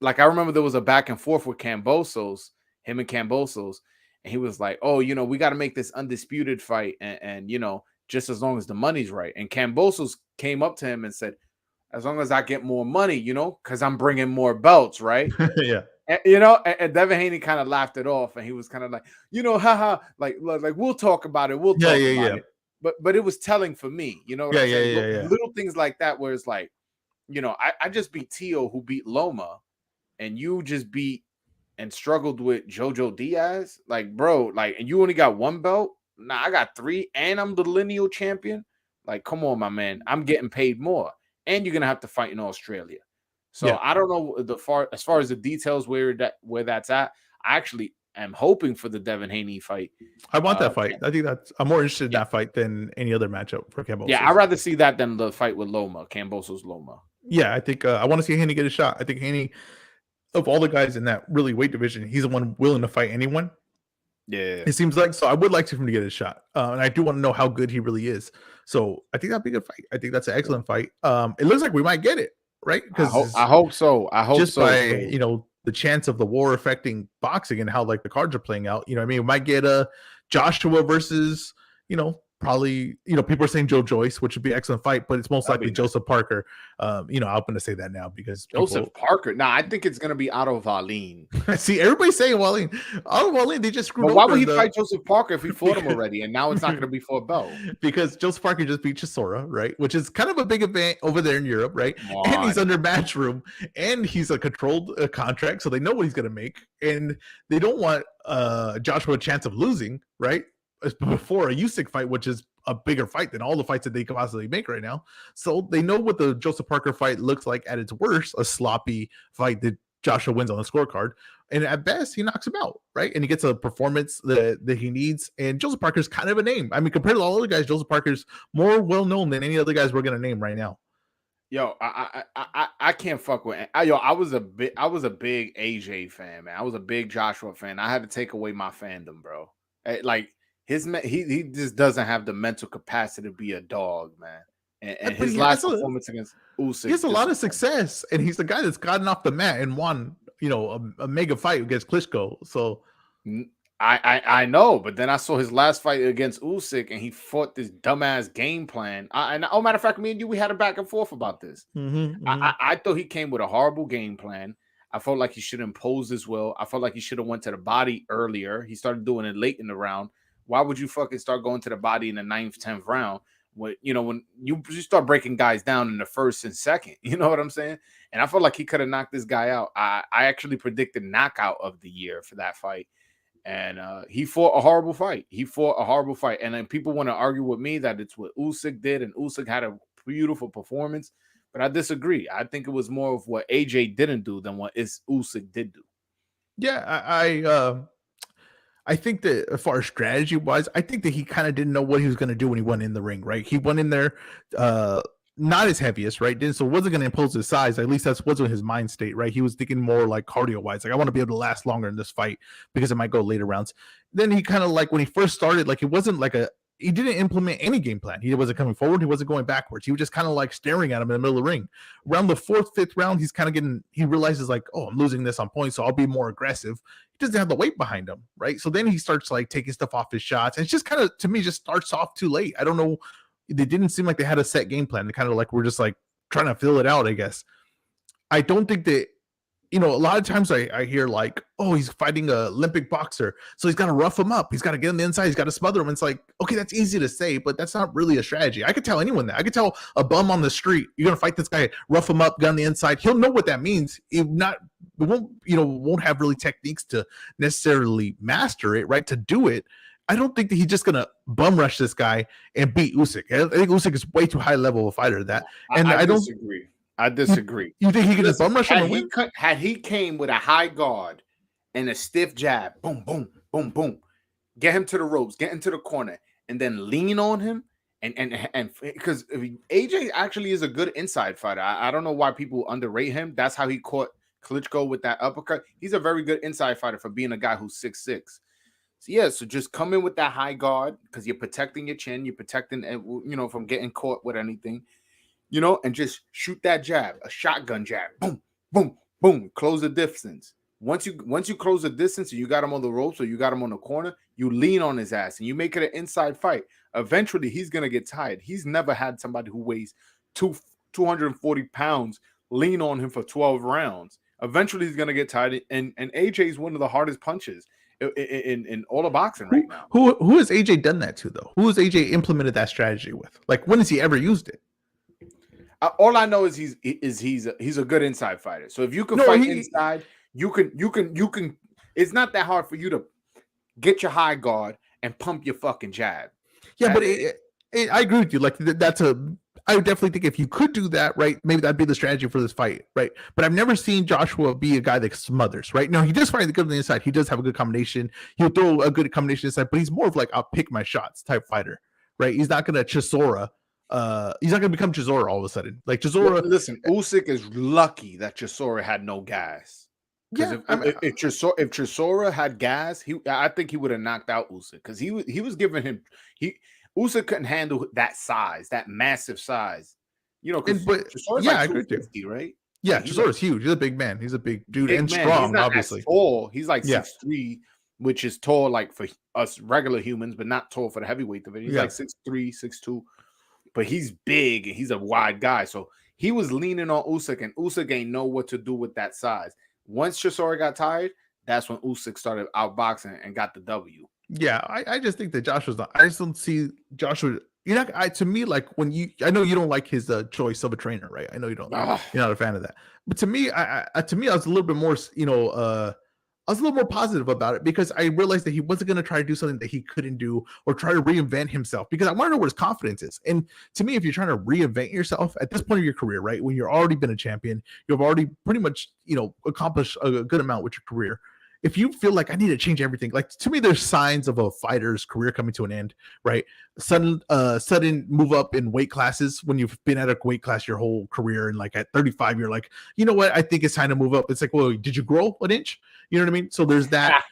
like I remember there was a back and forth with Cambosos, him and Cambosos, and he was like, "Oh, we got to make this undisputed fight, and just as long as the money's right." And Cambosos came up to him and said, "As long as I get more money, because I'm bringing more belts, right?" Yeah. And Devin Haney kind of laughed it off, and he was kind of like, haha, like we'll talk about it, it. But it was telling for me, you know what I'm saying? Yeah. Little things like that, where it's like, I just beat Tio, who beat Loma, and you just beat and struggled with Jojo Diaz, like, bro, like, and you only got one belt. Nah, I got three, and I'm the lineal champion. Like, come on, my man, I'm getting paid more, and you're gonna have to fight in Australia. So I don't know as far as the details where that's at. I actually am hoping for the Devin Haney fight. I want that fight. I think I'm more interested in that fight than any other matchup for Cambosos. Yeah, I'd rather see that than the fight with Loma, Cambosos Loma. Yeah, I think I want to see Haney get a shot. I think Haney, of all the guys in that really weight division, he's the one willing to fight anyone. Yeah, it seems like. So I would like him to get a shot, and I do want to know how good he really is. So I think that'd be a good fight. I think that's an excellent fight. It looks like we might get it, right? Because I hope so. I hope just so. By the chance of the war affecting boxing and how like the cards are playing out. I mean, we might get a Joshua versus probably people are saying Joe Joyce, which would be an excellent fight, but it's most likely Joseph Parker. I'm going to say that now because Joseph Parker. Nah, I think it's going to be Otto Wallin. See, everybody's saying Wallin. Otto Wallin, they just screwed over. Why would he fight Joseph Parker if he fought him already, and now it's not going to be for a belt? Because Joseph Parker just beat Chisora, right? Which is kind of a big event over there in Europe, right? And he's under Matchroom, and he's a controlled contract, so they know what he's going to make, and they don't want Joshua a chance of losing, right? Before a Usyk fight, which is a bigger fight than all the fights that they could possibly make right now. So they know what the Joseph Parker fight looks like at its worst, a sloppy fight that Joshua wins on the scorecard. And at best, he knocks him out, right? And he gets a performance that he needs. And Joseph Parker's kind of a name. I mean, compared to all other guys, Joseph Parker's more well-known than any other guys we're going to name right now. Yo, I can't fuck with. I was a big AJ fan, man. I was a big Joshua fan. I had to take away my fandom, bro. Like, he just doesn't have the mental capacity to be a dog, man. And his last performance against Usyk, he has a lot of success, and he's the guy that's gotten off the mat and won, a mega fight against Klitschko. So I know, but then I saw his last fight against Usyk, and he fought this dumbass game plan. And matter of fact, me and you, we had a back and forth about this. I thought he came with a horrible game plan. I felt like he should impose his will. I felt like he should have went to the body earlier. He started doing it late in the round. Why would you fucking start going to the body in the 9th, 10th round? When you start breaking guys down in the 1st and 2nd, you know what I'm saying? And I felt like he could have knocked this guy out. I actually predicted knockout of the year for that fight. And he fought a horrible fight. And then people want to argue with me that it's what Usyk did, and Usyk had a beautiful performance. But I disagree. I think it was more of what AJ didn't do than what Usyk did do. Yeah, I think that as far as strategy wise, I think that he kind of didn't know what he was going to do when he went in the ring, right? He went in there not as heaviest, right? So wasn't going to impose his size. At least that's wasn't his mind state, right? He was thinking more like cardio wise, like I want to be able to last longer in this fight because it might go later rounds. Then he kind of like when he first started, like it wasn't like he didn't implement any game plan. He wasn't coming forward. He wasn't going backwards. He was just kind of like staring at him in the middle of the ring. Around the fourth, fifth round, he's kind of he realizes like, oh, I'm losing this on points, so I'll be more aggressive. He doesn't have the weight behind him, right? So then he starts like taking stuff off his shots. And it's just kind of, to me, just starts off too late. I don't know. They didn't seem like they had a set game plan. They kind of like, we're just like trying to fill it out, I guess. I don't think that, a lot of times I hear like, oh, he's fighting a Olympic boxer, so he's got to rough him up. He's got to get on the inside. He's got to smother him. And it's like, okay, that's easy to say, but that's not really a strategy. I could tell anyone that. I could tell a bum on the street, you're going to fight this guy, rough him up, get on the inside. He'll know what that means. It won't have really techniques to necessarily master it, right? To do it. I don't think that he's just gonna bum rush this guy and beat Usyk. I think Usyk is way too high level of a fighter. That, and I don't disagree. I disagree. You think he could just bum rush him and win? Had he came with a high guard and a stiff jab, boom, boom, boom, boom, get him to the ropes, get into the corner, and then lean on him, and because AJ actually is a good inside fighter. I don't know why people underrate him. That's how he caught Klitschko with that uppercut. He's a very good inside fighter for being a guy who's 6'6". So yeah, so just come in with that high guard because you're protecting your chin, you're protecting, from getting caught with anything. And just shoot that jab, a shotgun jab, boom, boom, boom, close the distance. Once you close the distance and you got him on the ropes or you got him on the corner, you lean on his ass and you make it an inside fight. Eventually, he's going to get tired. He's never had somebody who weighs 240 pounds lean on him for 12 rounds. Eventually, he's going to get tired. And AJ is one of the hardest punches in all of boxing right now. Who has AJ done that to, though? Who has AJ implemented that strategy with? Like, when has he ever used it? All I know is he's a good inside fighter. So if you can fight inside, you can. It's not that hard for you to get your high guard and pump your fucking jab. Yeah, but I agree with you. Like I would definitely think if you could do that, right, maybe that'd be the strategy for this fight, right? But I've never seen Joshua be a guy that smothers, right? No, he does fight good on the inside. He does have a good combination. He'll throw a good combination inside, but he's more of like I'll pick my shots type fighter, right? He's not gonna Chisora. He's not gonna become Chisora all of a sudden. Like Chisora. Listen, Usyk is lucky that Chisora had no gas. Yeah, if Chisora had gas, I think he would have knocked out Usyk because he was giving him Usyk couldn't handle that size, that massive size. Chisora's I agree with you. Right? Yeah, Chisora's huge. He's a big man. He's a big dude and strong. He's not obviously tall. He's like 6'3", which is tall like for us regular humans, but not tall for the heavyweight division. He's like 6'3", 6'2". But he's big and he's a wide guy. So he was leaning on Usyk, and Usyk ain't know what to do with that size. Once Chisora got tired, that's when Usyk started outboxing and got the W. Yeah, I just think that Joshua's not. I just don't see Joshua. You're not. To me, like I know you don't like his choice of a trainer, right? I know you don't. You're not a fan of that. But to me, I was a little bit more, I was a little more positive about it because I realized that he wasn't going to try to do something that he couldn't do or try to reinvent himself because I want to know where his confidence is. And to me, if you're trying to reinvent yourself at this point of your career, right, when you've already been a champion, you've already pretty much, accomplished a good amount with your career. If you feel like I need to change everything, like to me, there's signs of a fighter's career coming to an end, right? Sudden move up in weight classes when you've been at a weight class your whole career, and like at 35, you're like, you know what? I think it's time to move up. It's like, well, did you grow an inch? You know what I mean? So there's that.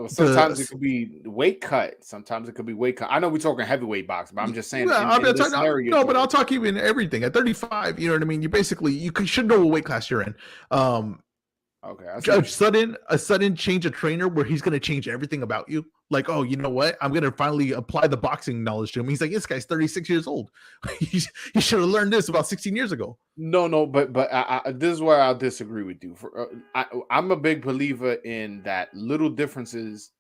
Sometimes it could be weight cut. Sometimes it could be weight cut. I know we're talking heavyweight boxing, but I'm just saying. But I'll talk even everything at 35. You know what I mean? You should know what weight class you're in. Okay. A sudden change of trainer where he's going to change everything about you. Like, oh, you know what? I'm going to finally apply the boxing knowledge to him. He's like, this guy's 36 years old. He should have learned this about 16 years ago. No, but this is where I'll disagree with you. I'm a big believer in that little differences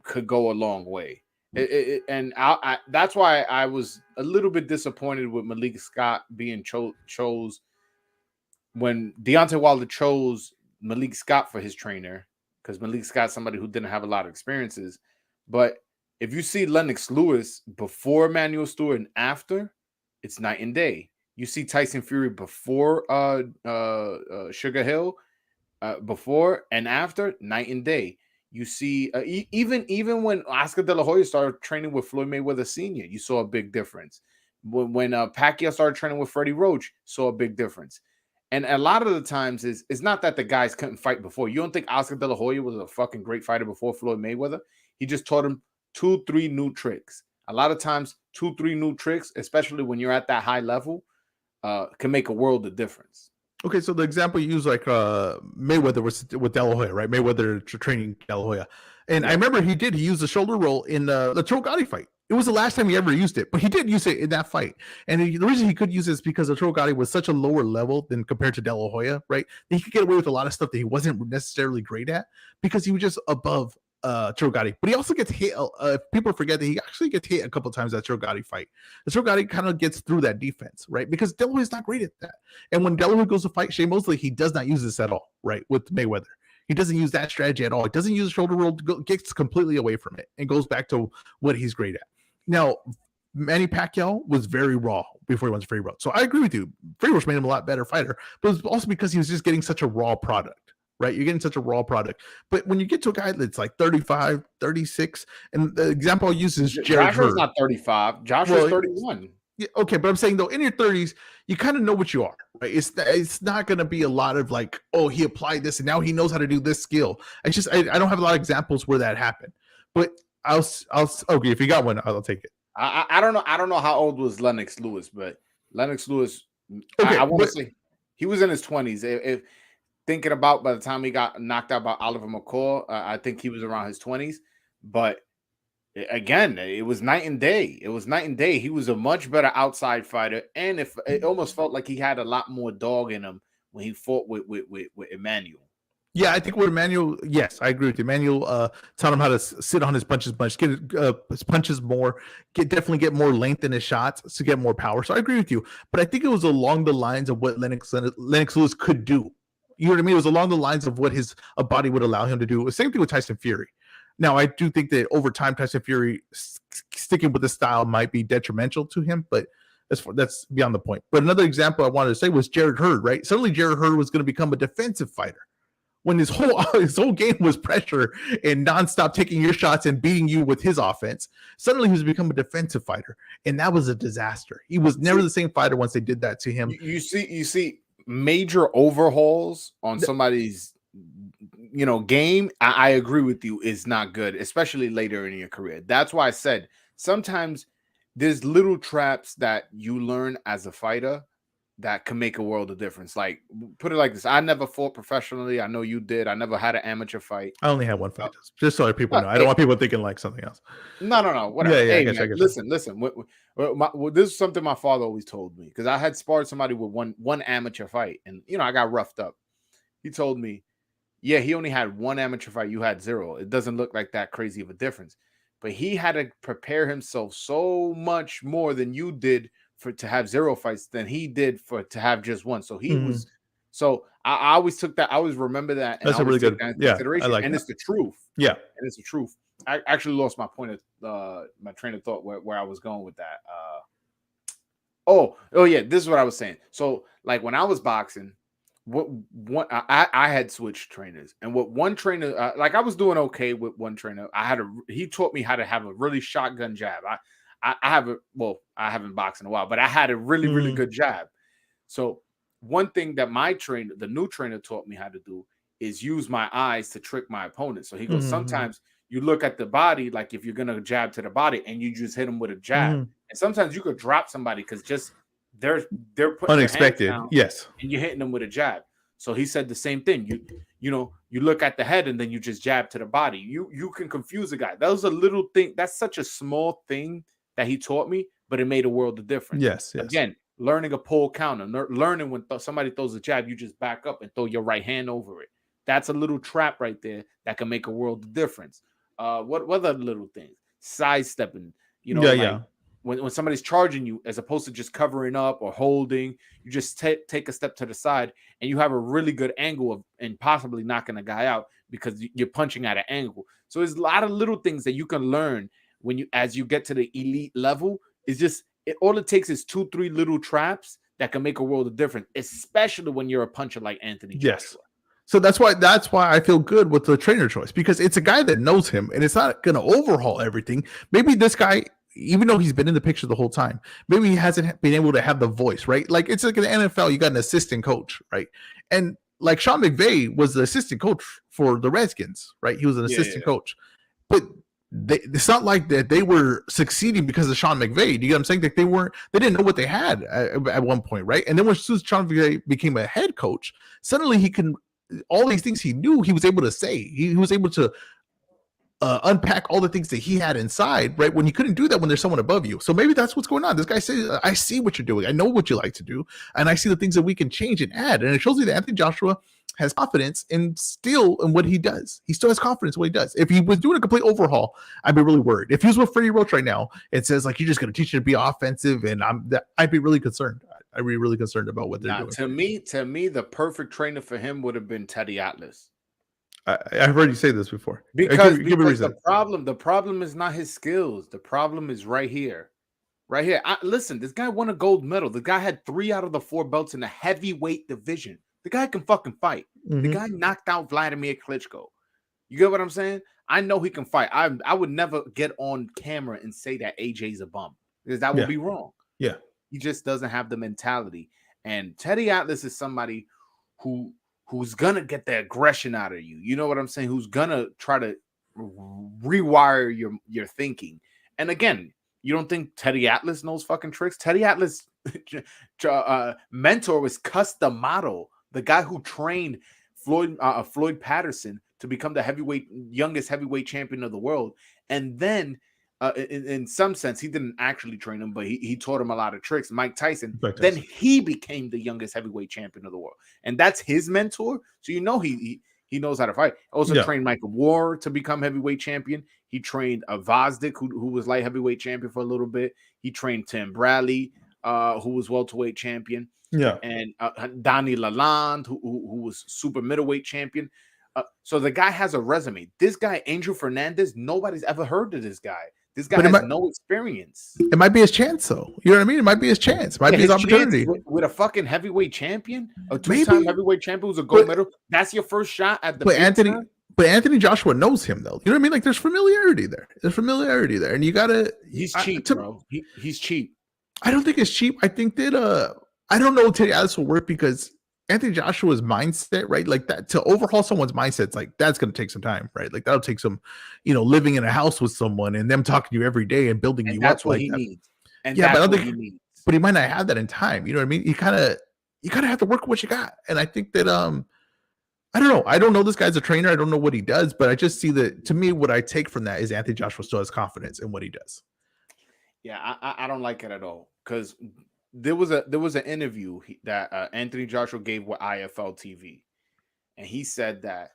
could go a long way. That's why I was a little bit disappointed with Malik Scott being chose when Deontay Wilder chose Malik Scott for his trainer, because Malik Scott's somebody who didn't have a lot of experiences. But if you see Lennox Lewis before Manuel Stewart and after, it's night and day. You see Tyson Fury before Sugar Hill, before and after, night and day. You see, even when Oscar De La Hoya started training with Floyd Mayweather Sr., you saw a big difference. When Pacquiao started training with Freddie Roach, saw a big difference. And a lot of the times it's not that the guys couldn't fight before. You don't think Oscar De La Hoya was a fucking great fighter before Floyd Mayweather? He just taught him 2-3 new tricks. A lot of times, 2-3 new tricks, especially when you're at that high level, can make a world of difference. Okay, so the example you use, like Mayweather was with De La Hoya, right? Mayweather training De La Hoya, and I remember he used the shoulder roll in the Trogotti fight. It was the last time he ever used it, but he did use it in that fight. And the reason he could use it is because the Trogotti was such a lower level than compared to De La Hoya, right? He could get away with a lot of stuff that he wasn't necessarily great at because he was just above Trogotti. But he also gets hit. People forget that he actually gets hit a couple of times at Trogotti fight. The Trogotti kind of gets through that defense, right? Because De La Hoya's not great at that. And when De La Hoya goes to fight Shane Mosley, he does not use this at all, right? With Mayweather. He doesn't use that strategy at all. He doesn't use shoulder roll, gets completely away from it and goes back to what he's great at. Now, Manny Pacquiao was very raw before he went to Freddie Roach. So I agree with you. Freddie Roach made him a lot better fighter, but it was also because he was just getting such a raw product, right? You're getting such a raw product. But when you get to a guy that's like 35, 36, and the example I'll use is Jared Joshua's Hurd. not 35. Joshua's 31. Yeah, okay, but I'm saying though, in your 30s, you kind of know what you are, right? It's not going to be a lot of like, oh, he applied this and now he knows how to do this skill. It's just I don't have a lot of examples where that happened. But I'll okay, if you got one, I'll take it. I don't know. I don't know how old was Lennox Lewis, but Lennox Lewis, okay, I want to say he was in his 20s. If thinking about by the time he got knocked out by Oliver McCall, I think he was around his 20s. But again, it was night and day. It was night and day. He was a much better outside fighter, and if it almost felt like he had a lot more dog in him when he fought with Emmanuel. Yeah, I think with Emmanuel, yes, I agree with you. Emmanuel taught him how to sit on his punches much, get his punches more, definitely get more length in his shots to get more power. So I agree with you. But I think it was along the lines of what Lennox Lewis could do. You know what I mean? It was along the lines of what his body would allow him to do. Same thing with Tyson Fury. Now, I do think that over time, Tyson Fury sticking with the style might be detrimental to him, but that's beyond the point. But another example I wanted to say was Jared Hurd, right? Suddenly Jared Hurd was going to become a defensive fighter. When his whole game was pressure and nonstop taking your shots and beating you with his offense, suddenly he was become a defensive fighter, and that was a disaster. He was never the same fighter once they did that to him. You see major overhauls on somebody's game. I agree with you, is not good, especially later in your career. That's why I said sometimes there's little traps that you learn as a fighter that can make a world of difference. Like, put it like this: I never fought professionally. I know you did. I never had an amateur fight. I only had one fight, just so people know. I don't want people thinking like something else. No. Whatever. Yeah, hey, man, listen. This is something my father always told me, because I had sparred somebody with one amateur fight, and I got roughed up. He told me, yeah, he only had one amateur fight. You had 0. It doesn't look like that crazy of a difference, but he had to prepare himself so much more than you did to have 0 fights than he did to have just one. So he was. So I always took that. I always remember that. And that's a really good consideration. I like and that. It's the truth. Yeah, and it's the truth. I actually lost my point of my train of thought where I was going with that. Oh yeah, this is what I was saying. So like when I was boxing, I had switched trainers, and what one trainer like I was doing okay with one trainer. He taught me how to have a really shotgun jab. I haven't boxed in a while, but I had a really, really good jab. So one thing that the new trainer taught me how to do is use my eyes to trick my opponent. So he goes, sometimes you look at the body, like if you're going to jab to the body, and you just hit them with a jab. And sometimes you could drop somebody because just they're putting unexpected. Down, yes. And you're hitting them with a jab. So he said the same thing. You look at the head and then you just jab to the body. You can confuse a guy. That was a little thing. That's such a small thing that he taught me, but it made a world of difference. Yes. Again, learning a pull counter, learning when somebody throws a jab, you just back up and throw your right hand over it. That's a little trap right there that can make a world of difference. What other little things? Sidestepping, when somebody's charging you, as opposed to just covering up or holding, you just take a step to the side and you have a really good angle and possibly knocking a guy out because you're punching at an angle. So there's a lot of little things that you can learn as you get to the elite level. Is just all it takes is 2-3 little traps that can make a world of difference, especially when you're a puncher like Anthony Yes. Joshua. So that's why I feel good with the trainer choice, because it's a guy that knows him and it's not going to overhaul everything. Maybe this guy, even though he's been in the picture the whole time, maybe he hasn't been able to have the voice, right? Like it's like in the NFL, you got an assistant coach, right? And like Sean McVay was the assistant coach for the Redskins, right? He was an assistant coach, but it's not like that they were succeeding because of Sean McVay. You get what I'm saying? Like they didn't know what they had at one point, right? And then when Sean McVay became a head coach, suddenly he can, all these things he knew, he was able to say. He was able to unpack all the things that he had inside, right? When you couldn't do that when there's someone above you. So maybe that's what's going on. This guy says, I see what you're doing. I know what you like to do. And I see the things that we can change and add. And it shows me that Anthony Joshua has confidence in what he does. He still has confidence in what he does. If he was doing a complete overhaul, I'd be really worried. If he was with Freddie Roach right now, it says like, you're just going to teach him to be offensive. And I'd be really concerned. I'd be really concerned about what they're doing. To me, the perfect trainer for him would have been Teddy Atlas. I've heard you say this before. Because the problem is not his skills. The problem is right here. Right here. Listen, this guy won a gold medal. The guy had 3 out of the 4 belts in the heavyweight division. The guy can fucking fight. The guy knocked out Vladimir Klitschko. You get what I'm saying? I know he can fight. I would never get on camera and say that AJ's a bum, because that would be wrong. Yeah. He just doesn't have the mentality. And Teddy Atlas is somebody who's gonna get the aggression out of you. You know what I'm saying? Who's gonna try to rewire your thinking. And again, you don't think Teddy Atlas knows fucking tricks? Teddy Atlas mentor was Cus D'Amato, the guy who trained Floyd Patterson to become the youngest heavyweight champion of the world. And then in some sense, he didn't actually train him, but he taught him a lot of tricks. Mike Tyson. Then he became the youngest heavyweight champion of the world, and that's his mentor. So you know he knows how to fight. Also trained Michael Ward to become heavyweight champion. He trained Vazdik, who was light heavyweight champion for a little bit. He trained Tim Bradley, who was welterweight champion. Yeah, and Donnie Lalonde, who was super middleweight champion. So the guy has a resume. This guy, Angel Fernandez, nobody's ever heard of this guy. This guy has no experience. It might be his chance, though. You know what I mean? It might be his chance. It might be his opportunity. With a fucking heavyweight champion, a 2-time heavyweight champion who's a gold medal. That's your first shot at the. But Anthony Joshua knows him, though. You know what I mean? Like there's familiarity there. And you gotta. He's cheap, bro. He's cheap. I don't think it's cheap. I think that I don't know if Teddy Atlas will work, because Anthony Joshua's mindset, right? Like that, to overhaul someone's mindset, like that's going to take some time, right? Like that'll take some, living in a house with someone and them talking to you every day and building you up. What he needs. And yeah, but I don't think, but he might not have that in time. You know what I mean? You kind of have to work with what you got. And I think that, I don't know. I don't know this guy's a trainer. I don't know what he does, but I just see that, to me, what I take from that is Anthony Joshua still has confidence in what he does. Yeah, I don't like it at all, because there was an interview that Anthony Joshua gave with IFL TV, and he said that,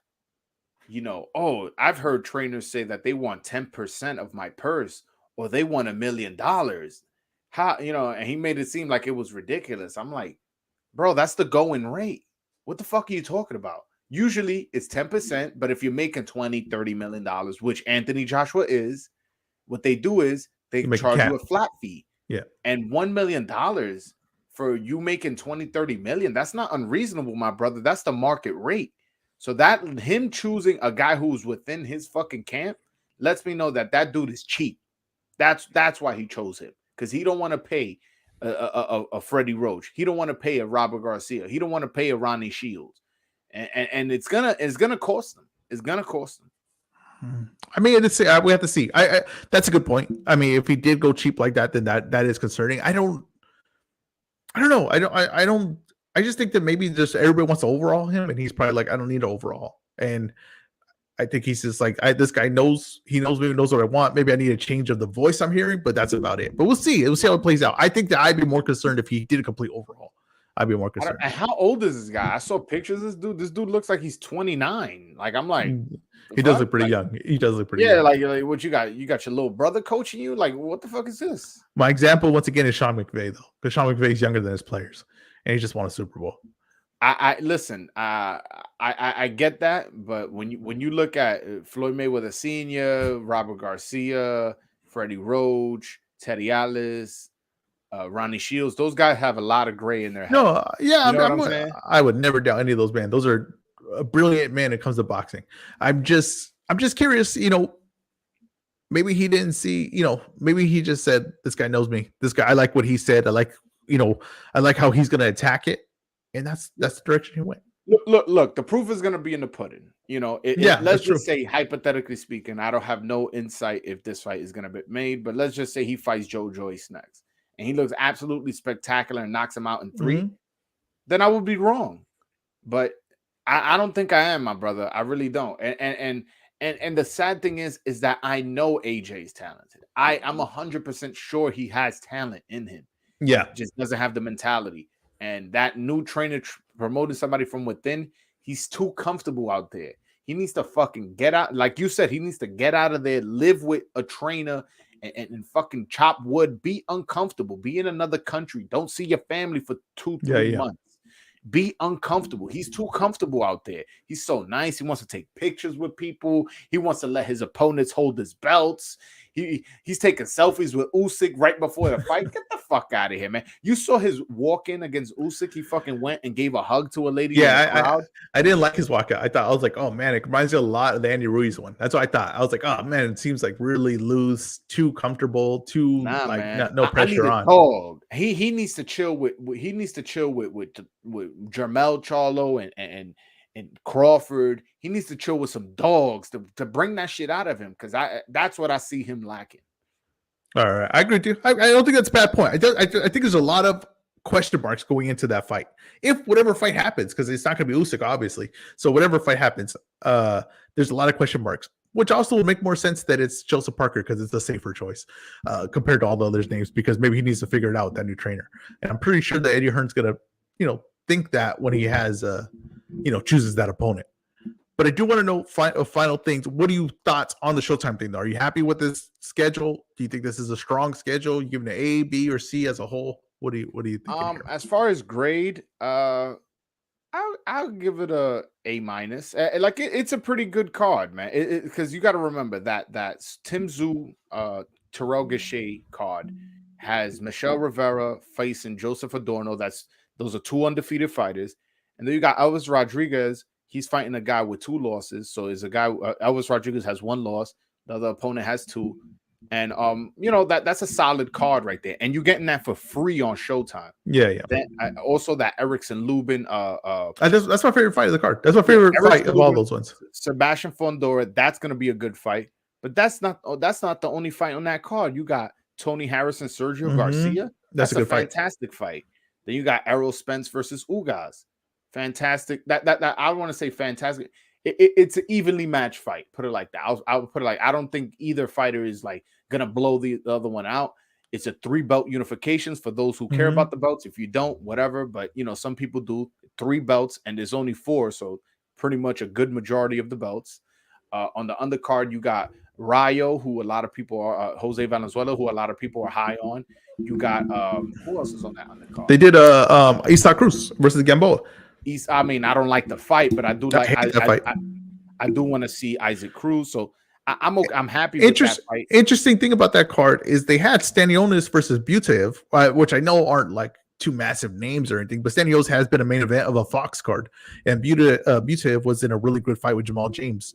I've heard trainers say that they want 10% of my purse, or they want $1 million. How, and he made it seem like it was ridiculous. I'm like, bro, that's the going rate. What the fuck are you talking about? Usually it's 10%, but if you're making $20-30 million, which Anthony Joshua is, what they do is they charge you a flat fee. Yeah. And $1 million for you making 20-30 million, that's not unreasonable, my brother. That's the market rate. So that him choosing a guy who's within his fucking camp lets me know that dude is cheap. That's why he chose him, because he don't want to pay a Freddie Roach. He don't want to pay a Robert Garcia. He don't want to pay a Ronnie Shields. And it's gonna cost them. It's gonna cost them. I mean, we have to see. I that's a good point. I mean, if he did go cheap like that, then that is concerning. I don't know. I just think that maybe just everybody wants to overhaul him, and he's probably like, I don't need to overhaul. And I think he's just like, this guy knows maybe knows what I want. Maybe I need a change of the voice I'm hearing, but that's about it. But we'll see. We'll see how it plays out. I think that I'd be more concerned if he did a complete overhaul. I'd be more concerned. And how old is this guy? I saw pictures of this dude. This dude looks like he's 29. Like, I'm like, he does look pretty young. He does look pretty young. Yeah, like what you got? You got your little brother coaching you? Like, what the fuck is this? My example, once again, is Sean McVay, though, because Sean McVay is younger than his players, and he just won a Super Bowl. I listen. I get that, but when you look at Floyd Mayweather Sr., Robert Garcia, Freddie Roach, Teddy Atlas, Ronnie Shields. Those guys have a lot of gray in their head. No, yeah, You know what I'm saying? I would never doubt any of those men. Those are brilliant men when it comes to boxing. I'm just curious. Maybe he didn't see. Maybe he just said, "This guy knows me. This guy, I like what he said. I like, I like how he's going to attack it," and that's the direction he went. Look. The proof is going to be in the pudding. Let's just say, hypothetically speaking, I don't have no insight if this fight is going to be made, but let's just say he fights Joe Joyce next, and he looks absolutely spectacular and knocks him out in 3. Mm-hmm. Then I would be wrong. But I don't think I am, my brother. I really don't. And the sad thing is that I know AJ is talented. I'm 100% sure he has talent in him. Yeah, just doesn't have the mentality. And that new trainer promoting somebody from within, he's too comfortable out there. He needs to fucking get out. Like you said, he needs to get out of there, live with a trainer, and fucking chop wood. Be uncomfortable. Be in another country. Don't see your family for 2-3 months. Be uncomfortable. He's too comfortable out there. He's so nice. He wants to take pictures with people. He wants to let his opponents hold his belts. He's taking selfies with Usyk right before the fight. Get the fuck out of here, man. You saw his walk-in against Usyk. He fucking went and gave a hug to a lady in the crowd. I didn't like his walkout. I was like, oh man, it reminds me a lot of the Andy Ruiz one. That's what I thought. I was like, oh man, it seems like really loose, too comcomfortable, too no pressure on. Dog. He needs to chill with Jermell Charlo and Crawford. He needs to chill with some dogs to bring that shit out of him, because that's what I see him lacking. All right, I agree with you. I don't think that's a bad point. I think there's a lot of question marks going into that fight. If whatever fight happens, because it's not going to be Usyk, obviously. So whatever fight happens, there's a lot of question marks, which also would make more sense that it's Joseph Parker, because it's a safer choice compared to all the others' names, because maybe he needs to figure it out with that new trainer. And I'm pretty sure that Eddie Hearn's going to, think that when he has, chooses that opponent. But I do want to know final things. What are your thoughts on the Showtime thing, though? Are you happy with this schedule? Do you think this is a strong schedule? You give it an A, B, or C as a whole? What do you think? As far as grade, I'll give it a A-. It's a pretty good card, man. Because you got to remember that Tim Tszyu, Terrell Gausha card has Michelle Rivera facing Joseph Adorno. Those are 2 undefeated fighters, and then you got Elvis Rodriguez. He's fighting a guy with 2 losses. So is a guy, Elvis Rodriguez has 1 loss. The other opponent has 2. And, that's a solid card right there. And you're getting that for free on Showtime. Yeah. Also, that Erickson Lubin. That's my favorite fight of the card. That's my favorite fight of all those ones. Sebastian Fondora, that's going to be a good fight. But that's not the only fight on that card. You got Tony Harrison, Sergio Garcia. That's a good fantastic fight. Then you got Errol Spence versus Ugaz. Fantastic. That I want to say fantastic. It's an evenly matched fight. Put it like that. I'll put it like, I don't think either fighter is like gonna blow the other one out. It's a 3 belt unifications for those who care about the belts. If you don't, whatever. But some people do 3 belts, and there's only 4, so pretty much a good majority of the belts. On the undercard, you got Rayo, who a lot of people are Jose Valenzuela, who a lot of people are high on. You got who else is on that undercard? They did Isaac Cruz versus Gamboa. I mean, I don't like the fight, but I do like I do want to see Isaac Cruz. So I'm happy with that fight. Interesting thing about that card is they had Stanionis versus Butev, which I know aren't like 2 massive names or anything, but Stanionis has been a main event of a Fox card, and Butev was in a really good fight with Jamal James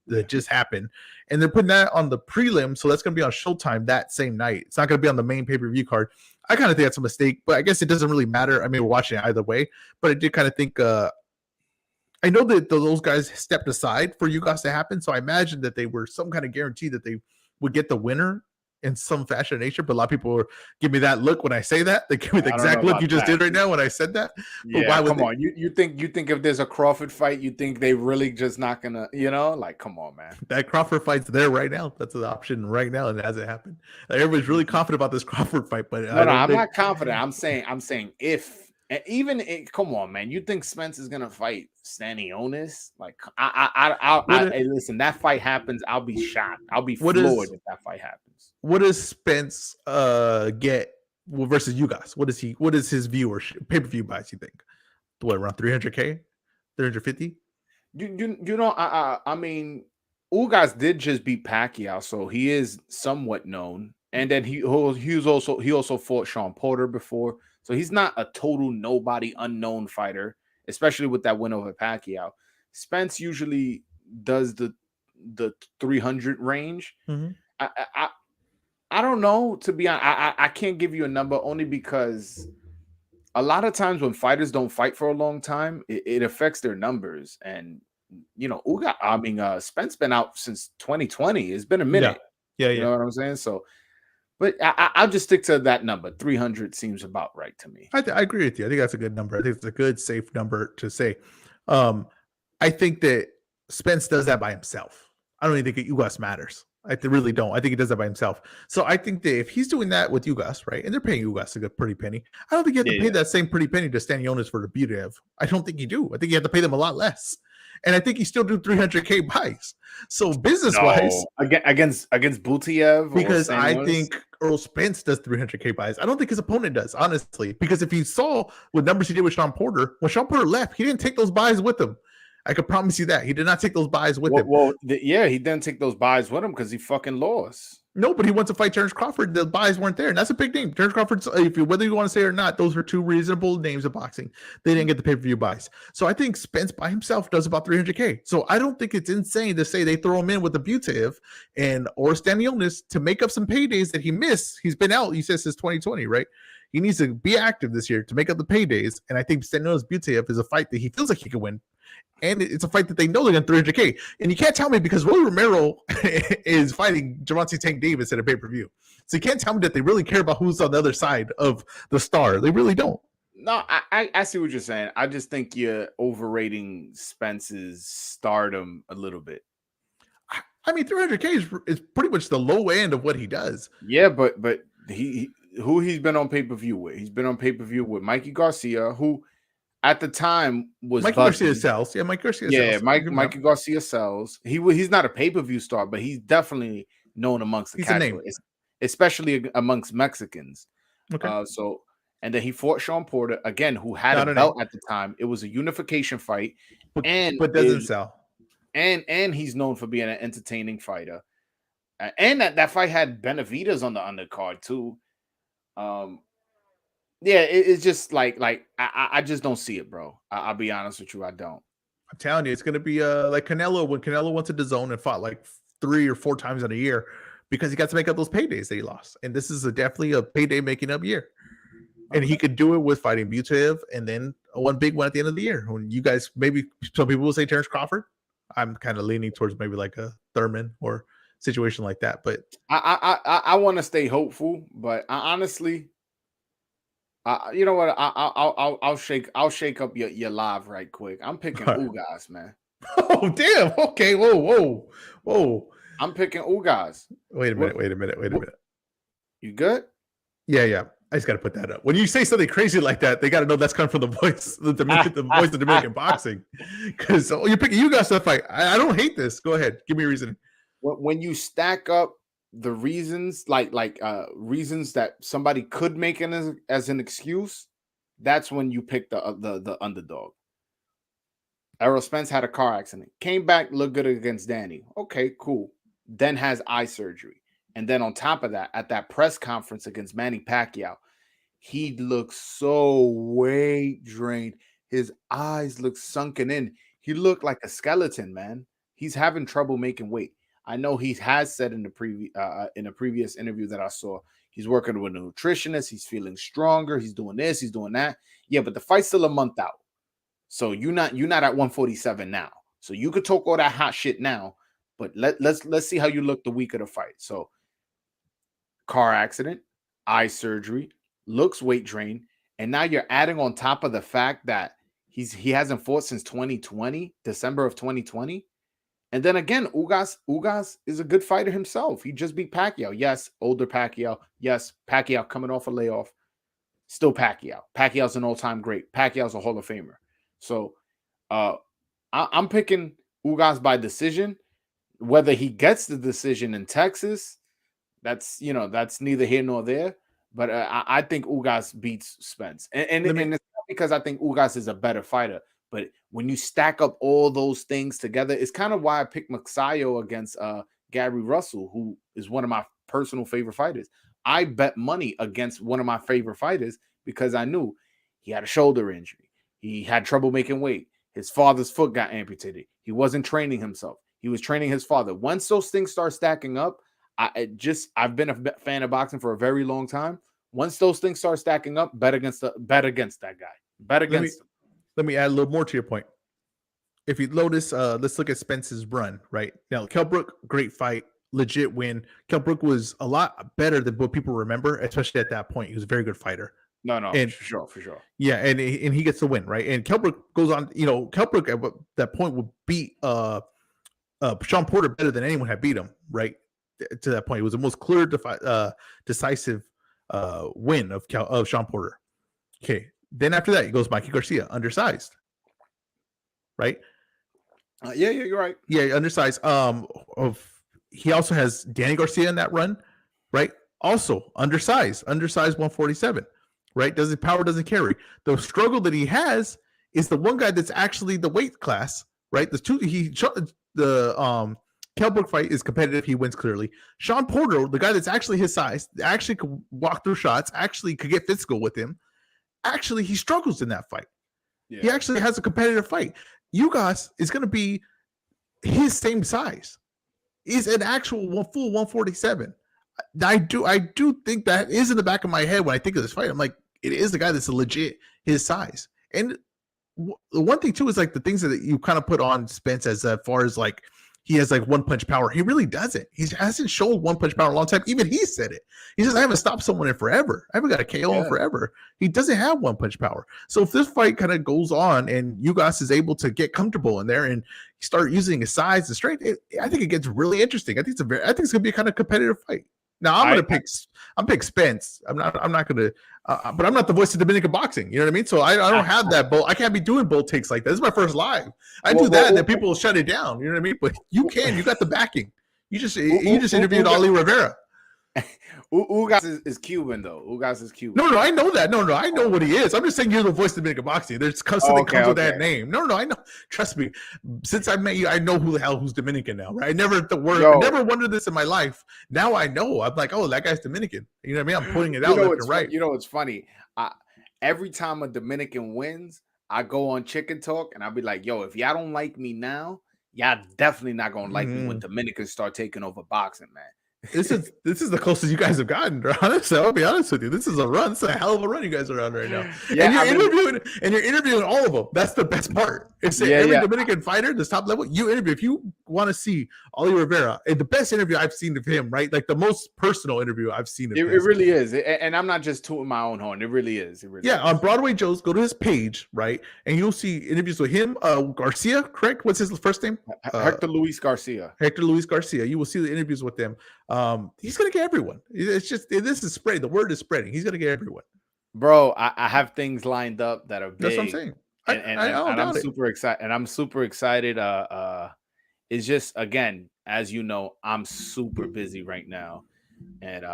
that just happened, and they're putting that on the prelim, so that's going to be on Showtime that same night. It's not going to be on the main pay-per-view card. I kind of think that's a mistake, but I guess it doesn't really matter. I mean, we're watching it either way, but I did kind of think I know that those guys stepped aside for you guys to happen, so I imagine that they were some kind of guarantee that they would get the winner in some fashion or nature. But a lot of people give me that look when I say that. They give me the exact look you just did right now when I said that. Yeah, but why come on. You think if there's a Crawford fight, you think they really just not gonna, like, come on, man. That Crawford fight's there right now. That's the option right now, and it hasn't happened. Everybody's really confident about this Crawford fight, but I'm not confident. I'm saying if. And even come on, man. You think Spence is gonna fight Stanionis? Like, listen. That fight happens, I'll be shocked. I'll be floored if that fight happens. What does Spence get versus you guys? What is his viewership, pay-per-view buys? You think what, around 300K, 350? I mean, Ugas did just beat Pacquiao, so he is somewhat known. And then he also fought Sean Porter before, so he's not a total nobody, unknown fighter, especially with that win over Pacquiao. Spence usually does the 300 range. Mm-hmm. I don't know, to be honest. I can't give you a number only because a lot of times when fighters don't fight for a long time, it affects their numbers. And Spence been out since 2020. It's been a minute. Yeah. You know what I'm saying? So, but I'll just stick to that number. 300 seems about right to me. I agree with you. I think that's a good number. I think it's a good, safe number to say. I think that Spence does that by himself. I don't even think Ugas matters. I really don't. I think he does that by himself. So I think that if he's doing that with Ugas, right, and they're paying Ugas a good pretty penny, I don't think you have to pay that same pretty penny to Stanionis for the Butev. I don't think you do. I think you have to pay them a lot less. And I think you still do 300K buys. So business-wise, against Butev, because I think Earl Spence does 300K buys. I don't think his opponent does, honestly. Because if you saw what numbers he did with Sean Porter, when Sean Porter left, he didn't take those buys with him. I could promise you that. He did not take those buys with him. He didn't take those buys with him because he fucking lost. No, but he wants to fight Terrence Crawford. The buys weren't there, and that's a big name. Terrence Crawford, whether you want to say it or not, those are two reasonable names of boxing. They didn't get the pay-per-view buys. So I think Spence by himself does about 300K. So I don't think it's insane to say they throw him in with the Butev or Stanionis to make up some paydays that he missed. He's been out, he says, since 2020, right? He needs to be active this year to make up the paydays. And I think Stanionis Butev is a fight that he feels like he can win. And it's a fight that they know they're going to 300K. And you can't tell me because Roy Romero is fighting Gervonta Tank Davis at a pay-per-view. So you can't tell me that they really care about who's on the other side of the star. They really don't. No, I see what you're saying. I just think you're overrating Spence's stardom a little bit. I mean, 300K is pretty much the low end of what he does. Yeah, but who he's been on pay-per-view with? He's been on pay-per-view with Mikey Garcia, who at the time was Mikey Garcia sells. Yeah, Mikey Garcia sells. Yeah, Mikey Garcia sells. He's not a pay-per-view star, but he's definitely known amongst the casual, especially amongst Mexicans. Okay. And then he fought Sean Porter again, who had a belt at the time. It was a unification fight, but doesn't sell. And he's known for being an entertaining fighter. And that fight had Benavidez on the undercard too. Yeah, it's just like I just don't see it, bro. I'll be honest with you, I don't. I'm telling you, it's gonna be like Canelo when Canelo went to the zone and fought like 3 or 4 times in a year because he got to make up those paydays that he lost. And this is definitely a payday making up year. And he could do it with fighting Butev and then one big one at the end of the year. When you guys, maybe some people will say Terrence Crawford. I'm kind of leaning towards maybe like a Thurman or situation like that. But I want to stay hopeful, but honestly, you know what? I'll shake up your live right quick. I'm picking Ugas, man. Oh damn! Okay, whoa! I'm picking Ugas. Wait a minute. You good? Yeah. I just got to put that up. When you say something crazy like that, they got to know that's coming from the voice, the voice of Dominican boxing. Because you're picking Ugas to fight. I don't hate this. Go ahead, give me a reason. When you stack up the reasons, reasons that somebody could make as an excuse, that's when you pick the underdog. Errol Spence had a car accident, came back, looked good against Danny. Okay, cool. Then has eye surgery. And then on top of that, at that press conference against Manny Pacquiao, he looked so weight drained. His eyes looked sunken in. He looked like a skeleton, man. He's having trouble making weight. I know he has said in a previous interview that I saw, he's working with a nutritionist. He's feeling stronger. He's doing this. He's doing that. Yeah, but the fight's still a month out. So you're not at 147 now. So you could talk all that hot shit now, but let's see how you look the week of the fight. So car accident, eye surgery, looks weight drained, and now you're adding on top of the fact that he hasn't fought since 2020, December of 2020. And then again, Ugas is a good fighter himself. He just beat Pacquiao. Yes, older Pacquiao. Yes, Pacquiao coming off a layoff. Still Pacquiao. Pacquiao's an all-time great. Pacquiao's a Hall of Famer. So I'm picking Ugas by decision. Whether he gets the decision in Texas, that's neither here nor there. But I think Ugas beats Spence. And it's not because I think Ugas is a better fighter. But when you stack up all those things together, it's kind of why I picked Magsayo against Gary Russell, who is one of my personal favorite fighters. I bet money against one of my favorite fighters because I knew he had a shoulder injury. He had trouble making weight. His father's foot got amputated. He wasn't training himself. He was training his father. Once those things start stacking up, I've been a fan of boxing for a very long time. Once those things start stacking up, bet against that guy. Bet against him. Let me add a little more to your point. If you notice, let's look at Spence's run, right? Now, Kell Brook, great fight, legit win. Kell Brook was a lot better than what people remember, especially at that point. He was a very good fighter. No, and, for sure. Yeah, and he gets the win, right? And Kell Brook goes on, Kell Brook at that point would beat Sean Porter better than anyone had beat him, right? To that point, it was the most clear, decisive win of Sean Porter. Okay, then after that, he goes Mikey Garcia, undersized, right? Yeah, you're right. Yeah, undersized. He also has Danny Garcia in that run, right? Also undersized 147, right? Power doesn't carry. The struggle that he has is the one guy that's actually the weight class, right? The Kell Brook fight is competitive. He wins clearly. Sean Porter, the guy that's actually his size, actually could walk through shots, actually could get physical with him. Actually, he struggles in that fight. Yeah. He actually has a competitive fight. Ugas is going to be his same size. He's an actual full 147. I do think that is in the back of my head when I think of this fight. I'm like, it is the guy that's legit his size. And the one thing too is like the things that you kind of put on Spence as far as like he has like one punch power. He really doesn't. He hasn't shown one punch power in a long time. Even he said it. He says, I haven't stopped someone in forever. I haven't got a KO in forever. He doesn't have one punch power. So if this fight kind of goes on and Ugas is able to get comfortable in there and start using his size and strength, I think it gets really interesting. I think it's gonna be a kind of competitive fight. Now I'm pick Spence. I'm not gonna, but I'm not the voice of Dominican boxing. You know what I mean? So I don't have that bold. I can't be doing bold takes like that. This is my first live. I do that, and then people will shut it down. You know what I mean? But you can. You got the backing. You just interviewed Ali Rivera. Ugas is Cuban though. Ugas is Cuban. No, I know that. No, I know what he is. I'm just saying you're the voice of Dominican boxing. There's something comes with that name. No, I know. Trust me. Since I met you, I know who's Dominican now, right? I never wondered this in my life. Now I know. I'm like, oh, that guy's Dominican. You know what I mean? I'm putting it out left and right. You know what's funny? Every time a Dominican wins, I go on Chicken Talk and I'll be like, yo, if y'all don't like me now, y'all definitely not gonna like me when Dominicans start taking over boxing, man. This is the closest you guys have gotten. Honestly, I'll be honest with you. This is a run. It's a hell of a run you guys are on right now. Yeah, and you're interviewing all of them. That's the best part. It's every Dominican fighter, this top level, you interview. If you want to see Ali Rivera, and the best interview I've seen of him, right? Like the most personal interview I've seen of him. It really is. And I'm not just tooting my own horn. It really is. On Broadway Joe's, go to his page, right? And you'll see interviews with him. Garcia, correct? What's his first name? Hector Luis Garcia. You will see the interviews with them. He's gonna get everyone. It's just this is spreading. The word is spreading. He's gonna get everyone. Bro, I have things lined up that are big. That's what I'm saying. And I'm super excited. And I'm super excited. It's just, again, as you know, I'm super busy right now. And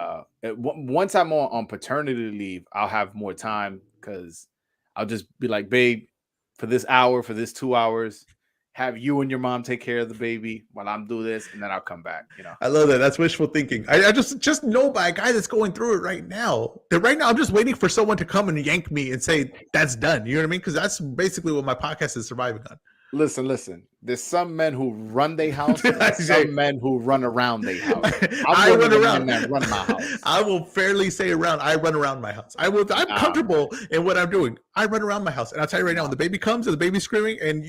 once I'm on paternity leave, I'll have more time because I'll just be like, babe, for this hour, for this 2 hours, have you and your mom take care of the baby while I'm do this, and then I'll come back. I love that. That's wishful thinking. I just know by a guy that's going through it right now. That right now I'm just waiting for someone to come and yank me and say that's done. You know what I mean? Because that's basically what my podcast is surviving on. Listen. There's some men who run their house, and some men who run around their house. I run around. Run my house. I will fairly say around. I run around my house. I'm comfortable in what I'm doing. I run around my house, and I'll tell you right now, when the baby comes and the baby's screaming, and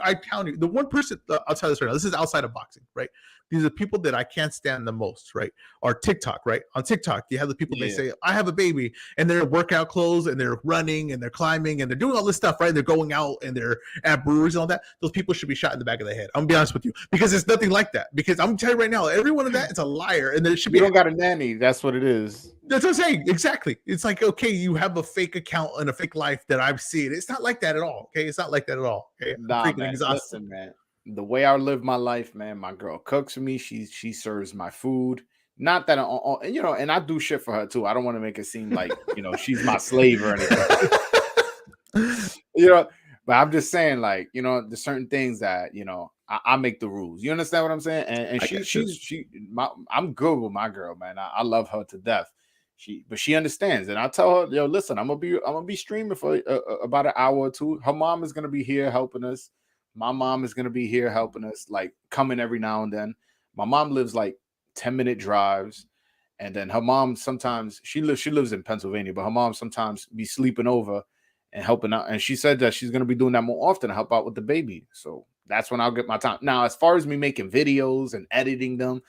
I tell you, the one person I'll tell you this right now. This is outside of boxing, right? These are people that I can't stand the most, right? Or TikTok, right? On TikTok, you have the people that say, I have a baby, and they're in workout clothes, and they're running, and they're climbing, and they're doing all this stuff, right? They're going out, and they're at breweries and all that. Those people should be shot in the back of the head. I'm going to be honest with you. Because it's nothing like that. Because I'm telling you right now, every one of that is a liar, and there should be. You don't got a nanny. That's what it is. That's what I'm saying. Exactly. It's like, okay, you have a fake account and a fake life that I've seen. It's not like that at all, okay? It's not like that at all, okay? Nah, man. Listen, man. The way I live my life, man, my girl cooks for me. She serves my food. Not that, and I do shit for her too. I don't want to make it seem like, she's my slave or anything. But I'm just saying, like, there's certain things that I make the rules. You understand what I'm saying? And I'm good with my girl, man. I love her to death. But she understands, and I tell her, yo, listen, I'm gonna be streaming for about an hour or two. Her mom is gonna be here helping us. My mom is gonna be here helping us, like coming every now and then. My mom lives like 10-minute drives, and then her mom sometimes she lives in Pennsylvania, but her mom sometimes be sleeping over and helping out. And she said that she's gonna be doing that more often to help out with the baby. So that's when I'll get my time. Now, as far as me making videos and editing them,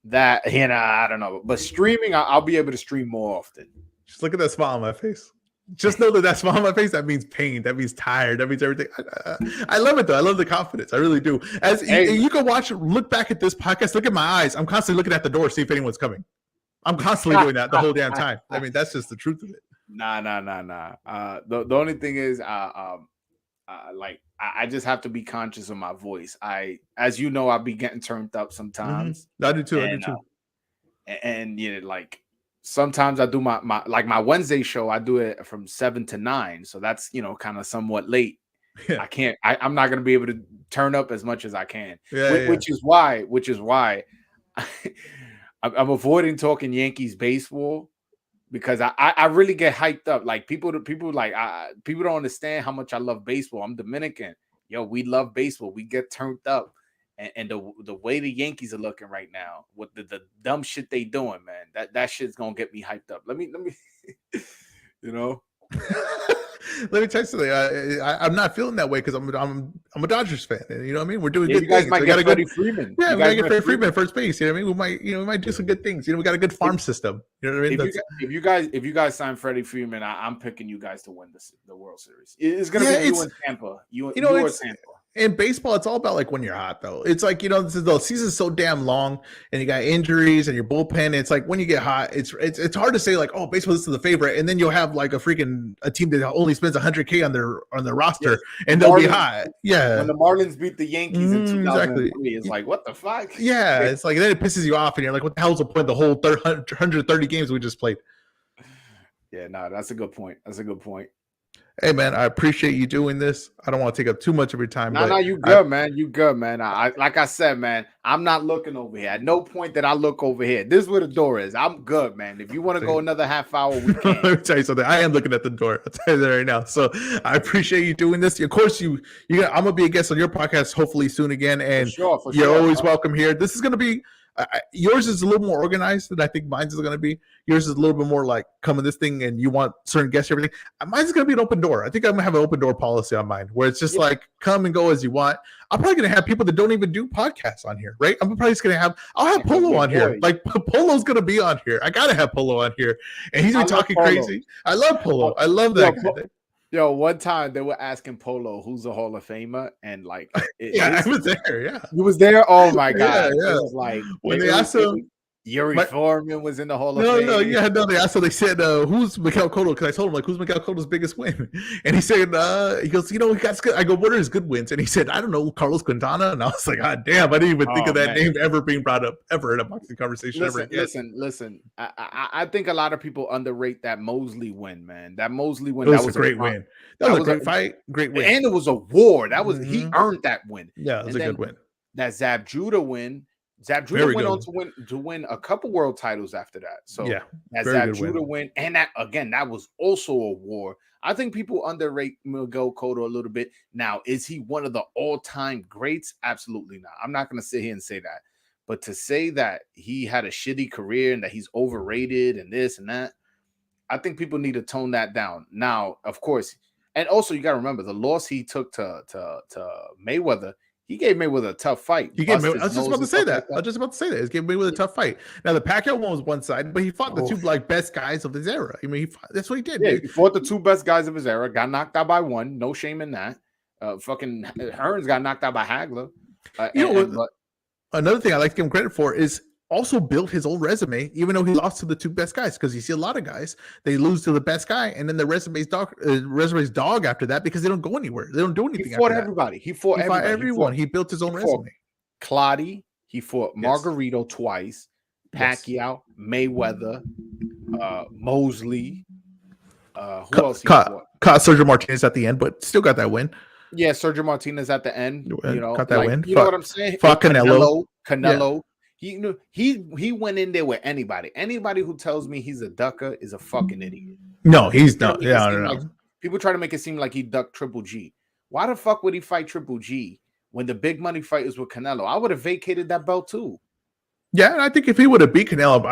that I don't know, but streaming, I'll be able to stream more often. Just look at that smile on my face. Just know that smile on my face, that means pain, that means tired, that means everything. I love it though. I love the confidence. I really do. You can look back at this podcast, look at my eyes. I'm constantly looking at the door, see if anyone's coming. I'm constantly doing that the whole damn time. I mean, that's just the truth of it. Nah. The only thing is, I just have to be conscious of my voice. As you know, I'll be getting turned up sometimes. I do too. I do too. And like sometimes I do my Wednesday show. I do it from 7 to 9, so that's kind of somewhat late. Yeah. I'm not gonna be able to turn up as much as I can. Which is why I'm avoiding talking Yankees baseball. Because I really get hyped up. Like people don't understand how much I love baseball. I'm Dominican. Yo, we love baseball. We get turned up. And the way the Yankees are looking right now, with the dumb shit they doing, man, that shit's gonna get me hyped up. Let me Let me tell you something. I'm not feeling that way because I'm a Dodgers fan. You know what I mean? We're doing good you guys things. Might get Freddie Freeman. Yeah, we gotta get Freddie Freeman at first base. You know what I mean? We might do some good things. We got a good farm system. You know what I mean? If you guys sign Freddie Freeman, I'm picking you guys to win the World Series. It's gonna be you and Tampa. You or Tampa. In baseball, it's all about like when you're hot, though. It's like the season's so damn long, and you got injuries and your bullpen. It's like when you get hot, it's hard to say like, oh, baseball this is the favorite, and then you'll have like a team that only spends $100K on their roster, and they'll be hot. Yeah, when the Marlins beat the Yankees in 2003, it's like what the fuck? Yeah, it's like then it pisses you off, and you're like, what the hell's the point? The whole 130 games we just played. Yeah, no, that's a good point. Hey man, I appreciate you doing this. I don't want to take up too much of your time. No, you good, man. You good, man. Like I said, man, I'm not looking over here. At no point that I look over here. This is where the door is. I'm good, man. If you want to go another half hour, we can. Let me tell you something. I am looking at the door. I'll tell you that right now. So I appreciate you doing this. Of course, I'm gonna be a guest on your podcast hopefully soon again, and for sure, you're always welcome here. This is gonna be. Yours is a little more organized than I think mine's is going to be. Yours is a little bit more like come in this thing and you want certain guests, everything. Mine's going to be an open door. I think I'm going to have an open door policy on mine where it's just like come and go as you want. I'm probably going to have people that don't even do podcasts on here, right? I'm probably just going to I'll have Polo on here. Like Polo's going to be on here. I got to have Polo on here. And he's going to be talking crazy. I love Polo. I love that guy. Yo, one time they were asking Polo who's a Hall of Famer, and like, I was there. Yeah, you was there. Oh my god, yeah. It was like when they asked him. Yuri Foreman was in the Hall of Fame. No. They asked him. They said, "Who's Miguel Cotto?" Because I told him, like, "Who's Miguel Cotto's biggest win?" And he said, "He goes, he got good." I go, "What are his good wins?" And he said, "I don't know, Carlos Quintana." And I was like, "God damn, I didn't even think of that name ever being brought up ever in a boxing conversation ever again." Listen. I think a lot of people underrate that Mosley win, man. That Mosley win. That was a great win. That was a great fight. Great win. And it was a war. That was he earned that win. Yeah, it was a good win. That Zab Judah win. Zab Judah went on to win a couple world titles after that. So yeah, that Zab Judah win, and that was also a war. I think people underrate Miguel Cotto a little bit. Now, is he one of the all-time greats? Absolutely not. I'm not going to sit here and say that. But to say that he had a shitty career and that he's overrated and this and that, I think people need to tone that down. Now, of course, and also you got to remember the loss he took to Mayweather. He gave Mayweather a tough fight. I was just about to say that. He gave Mayweather a tough fight. Now the Pacquiao one was one side, but he fought the two best guys of his era. I mean, that's what he did. Yeah, he fought the two best guys of his era. Got knocked out by one. No shame in that. Fucking Hearns got knocked out by Hagler. Another thing I like to give him credit for is also built his old resume, even though he lost to the two best guys. Because you see a lot of guys, they lose to the best guy, and then the resume's dog after that because they don't go anywhere. They don't do anything. He fought everybody. He fought everyone. He built his own resume. Claudy. He fought Margarito twice. Pacquiao, Mayweather, Mosley. Who else he fought? Caught Sergio Martinez at the end, but still got that win. Yeah, Sergio Martinez at the end, you know, Got that like win. you know what I'm saying? Fuck Canelo. Canelo. He went in there with anybody. Anybody who tells me he's a ducker is a fucking idiot. No, People he's try to not. make it Yeah, seem no, like no. people try to make it seem like he ducked Triple G. Why the fuck would he fight Triple G when the big money fight is with Canelo? I would have vacated that belt too. Yeah, and I think if he would have beat Canelo,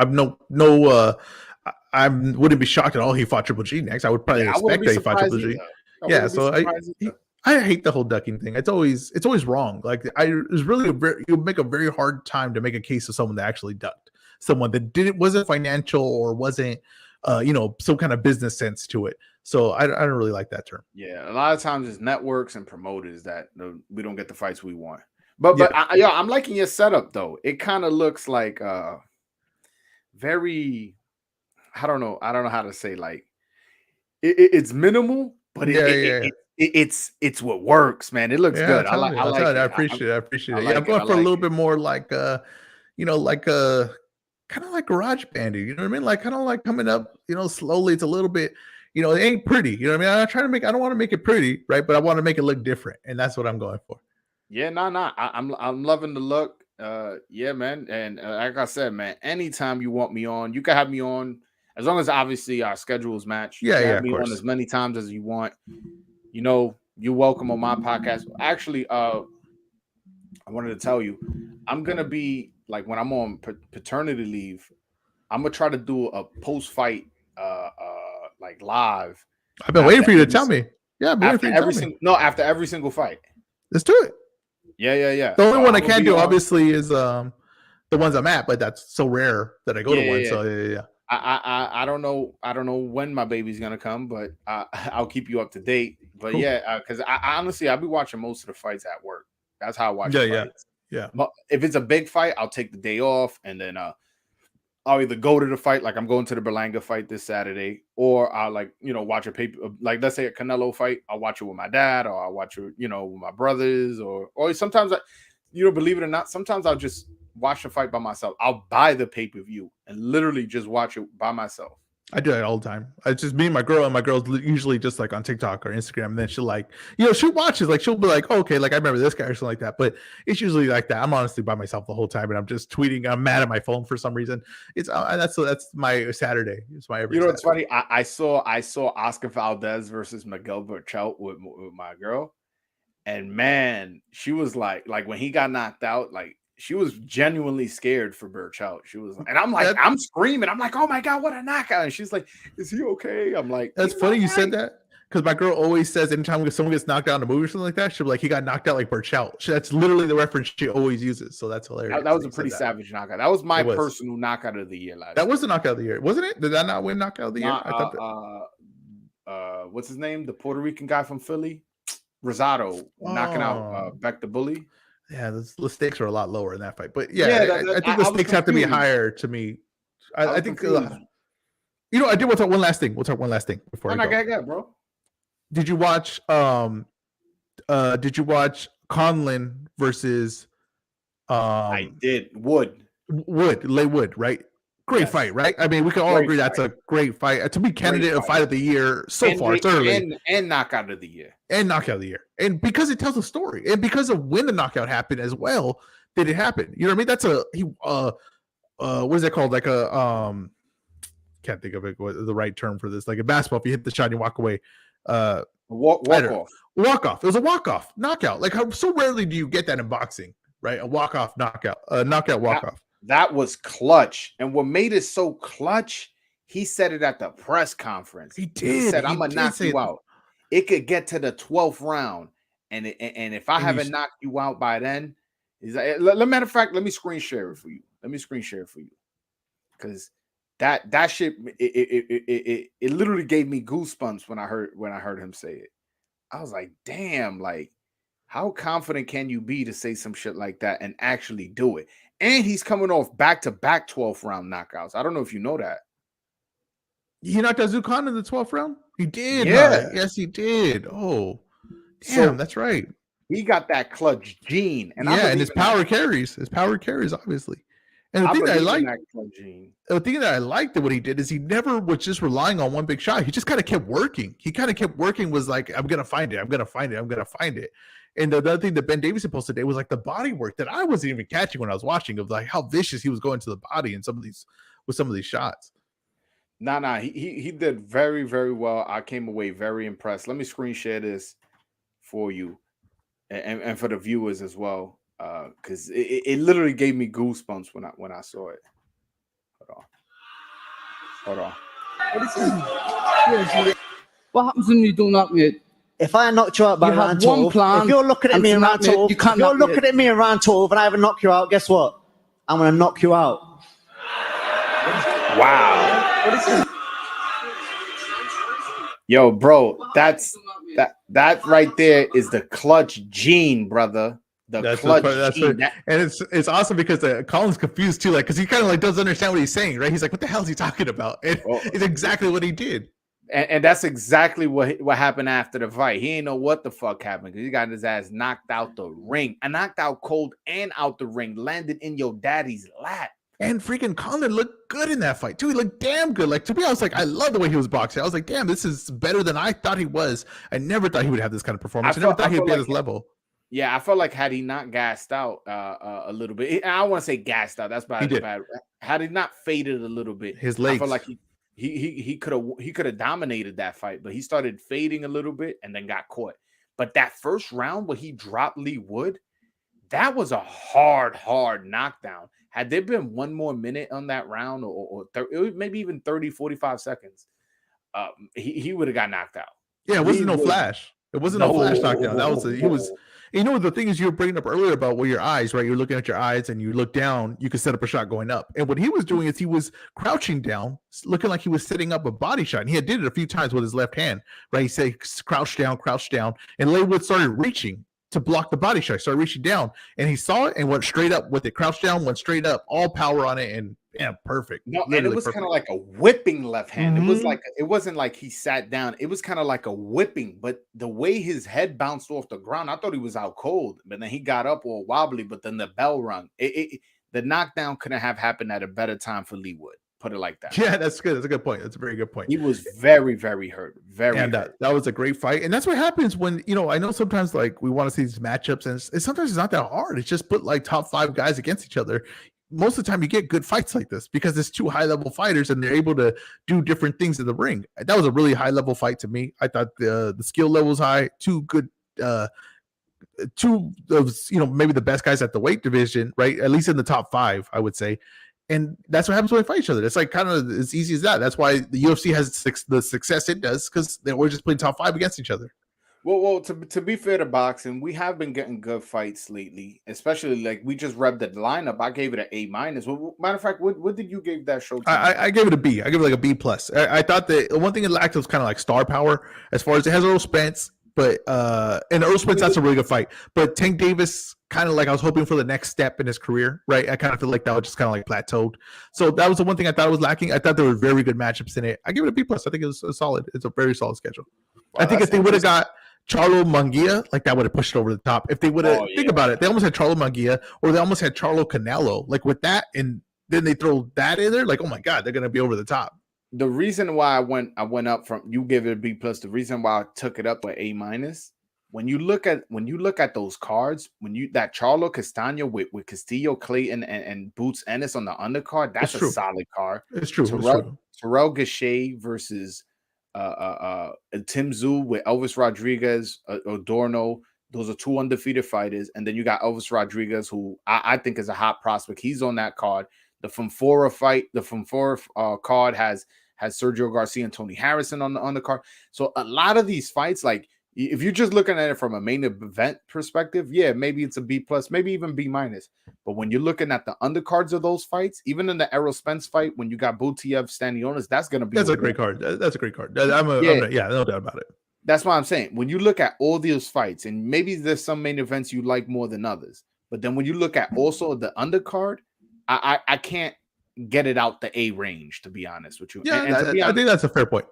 I wouldn't be shocked at all. He fought Triple G next. I would probably Yeah, I wouldn't expect be that he fought surprised Triple G. either. I Yeah, wouldn't be so surprised either. I hate the whole ducking thing. It's always wrong. Like it's really you make a very hard time to make a case of someone that actually ducked, someone that wasn't financial or wasn't some kind of business sense to it. So I don't really like that term. Yeah, a lot of times it's networks and promoters that we don't get the fights we want. But Yeah. I'm liking your setup though. It kind of looks like very I don't know how to say, like it's minimal, but Yeah. it's what works, man. It looks Yeah, good. I I'm like telling you, I it. appreciate it. I appreciate I it. Yeah, I'm like it. going I for a like little it. bit more like like a kind of like garage banding, you know what I mean? Like kind of like coming up, slowly. It's a little bit, it ain't pretty, you know what I mean? I don't want to make it pretty, right? But I want to make it look different, and that's what I'm going for. Yeah, nah. I'm loving the look. Yeah, man. And like I said, man, anytime you want me on, you can have me on as long as obviously our schedules match. You Yeah, can yeah, have of me on course. as many times as you want. You know, you're welcome on my podcast. Actually, I wanted to tell you, I'm gonna be like when I'm on paternity leave, I'm gonna try to do a post fight, like live I've been waiting after for you to every tell me. Yeah, I've been waiting for after you to every tell me. single no after every single fight. Let's do it. Yeah. The only So one I I'm gonna can't be do, on. obviously, is the ones I'm at, but that's so rare that I go to one. Yeah. So yeah. I don't know when my baby's gonna come, but I'll keep you up to date. But Cool. yeah, because I honestly I'll be watching most of the fights at work. That's how I watch the Yeah. fights. Yeah. But if it's a big fight, I'll take the day off and then I'll either go to the fight, like I'm going to the Berlanga fight this Saturday, or I'll watch a paper, like let's say a Canelo fight. I'll watch it with my dad, or I'll watch it, with my brothers, or sometimes believe it or not, sometimes I'll just watch the fight by myself. I'll buy the pay-per-view and literally just watch it by myself. I do that all the time. It's just me and my girl, and my girl's usually just like on TikTok or Instagram. And then she'll she watches, like she'll be like, oh, okay, like I remember this guy or something like that. But it's usually like that. I'm honestly by myself the whole time, and I'm just tweeting. I'm mad at my phone for some reason. It's that's my Saturday. It's my every. What's funny? I saw Oscar Valdez versus Miguel Berchelt with my girl, and man, she was like when he got knocked out, like. She was genuinely scared for Berchelt. She was, and I'm like, I'm screaming. I'm like, oh my God, what a knockout. And she's like, is he okay? I'm like, that's funny you said that, because my girl always says anytime someone gets knocked out in a movie or something like that, she'll be like, he got knocked out like Berchelt. That's literally the reference she always uses. So that's hilarious. That was a pretty savage knockout. That was my personal knockout of the year last year. That was the knockout of the year, wasn't it? Did that not win knockout of the year? I thought what's his name? The Puerto Rican guy from Philly, Rosado, knocking out Beck the Bully. Yeah, the stakes are a lot lower in that fight, but I think the stakes have to be higher to me. I think I did want to talk one last thing. We'll talk one last thing before I go. Bro. Did you watch Conlon versus I did Leigh Wood, right? Great fight, right? I mean, we can all agree that's a great fight. To be candidate of fight of the year so far. It's early. And knockout of the year. And knockout of the year. And because it tells a story. And because of when the knockout happened as well, did it happen? You know what I mean? That's what is that called? Like a can't think of it, the right term for this. Like a basketball, if you hit the shot and you walk away. Walk off. Walk off. It was a walk off knockout. Like how so rarely do you get that in boxing, right? A walk off knockout, knockout walk off. That was clutch. And what made it so clutch, he said it at the press conference. He did. He said, I'm going to knock you out. It could get to the 12th round. And if I haven't knocked you out by then, he's like, matter of fact, let me screen share it for you. Because that shit, it literally gave me goosebumps when I heard him say it. I was like, damn, like, how confident can you be to say some shit like that and actually do it? And he's coming off back-to-back 12th round knockouts. I don't know if you know that. He knocked out Zucon in the 12th round? He did. Yeah. Yes, he did. Oh, damn, that's right. He got that clutch gene. And and his power carries. His power carries, obviously. And the I thing that I believe in liked, that club gene. the thing that I liked that what he did is he never was just relying on one big shot. He just kind of kept working. He kind of kept working. Was like, I'm gonna find it. I'm gonna find it. I'm gonna find it. And the other thing that Ben Davison posted today was like the body work that I wasn't even catching when I was watching, of like how vicious he was going to the body in some of these shots. Nah. He did very, very well. I came away very impressed. Let me screen share this for you and for the viewers as well. Because it literally gave me goosebumps when I saw it. Hold on. What happens when you don't knock me? If I knocked you out by You have round one 12, plan, if you're looking at and me to in knock round me, 12, you can't if you're knock me. looking at me in round 12 and I haven't knocked you out, guess what? I'm going to knock you out. Wow. Yo, bro, that right there is the clutch gene, brother. That's gene. And it's awesome because Colin's confused too, like because he kind of like doesn't understand what he's saying, right? He's like, "What the hell is he talking about?" And it's exactly what he did. And that's exactly what happened after the fight. He ain't know what the fuck happened because he got his ass knocked out the ring. And knocked out cold and out the ring. Landed in your daddy's lap. And freaking Colin looked good in that fight too. He looked damn good. Like, to me, I was like, I love the way he was boxing. I was like, damn, this is better than I thought he was. I never thought he would have this kind of performance. I never thought he'd be at this level. Yeah, I felt like had he not gassed out a little bit, I don't want to say gassed out. That's bad. Had he not faded a little bit, his legs. I felt like he could have dominated that fight, but he started fading a little bit and then got caught. But that first round where he dropped Lee Wood, that was a hard knockdown. Had there been one more minute on that round or maybe even 30, 45 seconds, he would have got knocked out. Yeah, it wasn't no flash. It wasn't no flash knockdown. That was he was. You know, the thing is, you were bringing up earlier about your eyes, right? You're looking at your eyes and you look down, you could set up a shot going up. And what he was doing is he was crouching down, looking like he was setting up a body shot. And he did it a few times with his left hand, right? He said, crouch down. And Laywood started reaching to block the body shot, started reaching down. And he saw it and went straight up with it, crouched down, went straight up, all power on it. And yeah, perfect. No, and it was kind of like a whipping left hand. Mm-hmm. It wasn't like he sat down. It was kind of like a whipping, but the way his head bounced off the ground, I thought he was out cold. But then he got up all wobbly, but then the bell rung. The knockdown couldn't have happened at a better time for Lee Wood. Put it like that. Yeah, that's good. That's a good point. That's a very good point. He was very, very hurt. That was a great fight. And that's what happens when, I know sometimes like we want to see these matchups and sometimes it's not that hard. It's just put like top 5 guys against each other. Most of the time you get good fights like this because it's 2 high-level fighters and they're able to do different things in the ring. That was a really high-level fight to me. I thought the skill level was high. 2 good, 2 of maybe the best guys at the weight division, right? At least in the top 5, I would say. And that's what happens when they fight each other. It's like kind of as easy as that. That's why the UFC has the success it does, because they're always just playing top 5 against each other. Well, to be fair to boxing, we have been getting good fights lately, especially like we just read the lineup. I gave it an A-. Well, matter of fact, what did you give that show? I gave it a B. I give it like a B+. I thought that one thing it lacked was kind of like star power, as far as it has Earl Spence, but and Earl Spence, that's a really good fight. But Tank Davis, kind of like I was hoping for the next step in his career, right? I kind of feel like that was just kind of like plateaued. So that was the one thing I thought was lacking. I thought there were very good matchups in it. I give it a B+. I think it was solid. It's a very solid schedule. Wow, I think if they would have got Charlo Munguia, like that would have pushed it over the top. If they would have, think about it, they almost had Charlo Munguia, or they almost had Charlo Canelo, like with that, and then they throw that in there, like, oh my God, they're gonna be over the top. The reason why I went up from, you give it a B+, the reason why I took it up to A-, when you look at those cards, that Charlo Castaño with Castillo, Clayton, and Boots Ennis on the undercard, that's a solid card. It's true. Terrell Gausha versus Tim Tszyu with Elvis Rodriguez, Adorno. Those are 2 undefeated fighters. And then you got Elvis Rodriguez, who I think is a hot prospect. He's on that card. The Fonfora fight, the Fonfora card has Sergio Garcia and Tony Harrison on the card. So a lot of these fights, like if you're just looking at it from a main event perspective, yeah, maybe it's a B+, maybe even B-. But when you're looking at the undercards of those fights, even in the Errol Spence fight, when you got Butiev, Stanionis, that's going to be a great card. That's a great card. Yeah, no doubt about it. That's why I'm saying when you look at all those fights, and maybe there's some main events you like more than others, but then when you look at also the undercard, I can't get it out the A range, to be honest with you. Yeah, I think that's a fair point.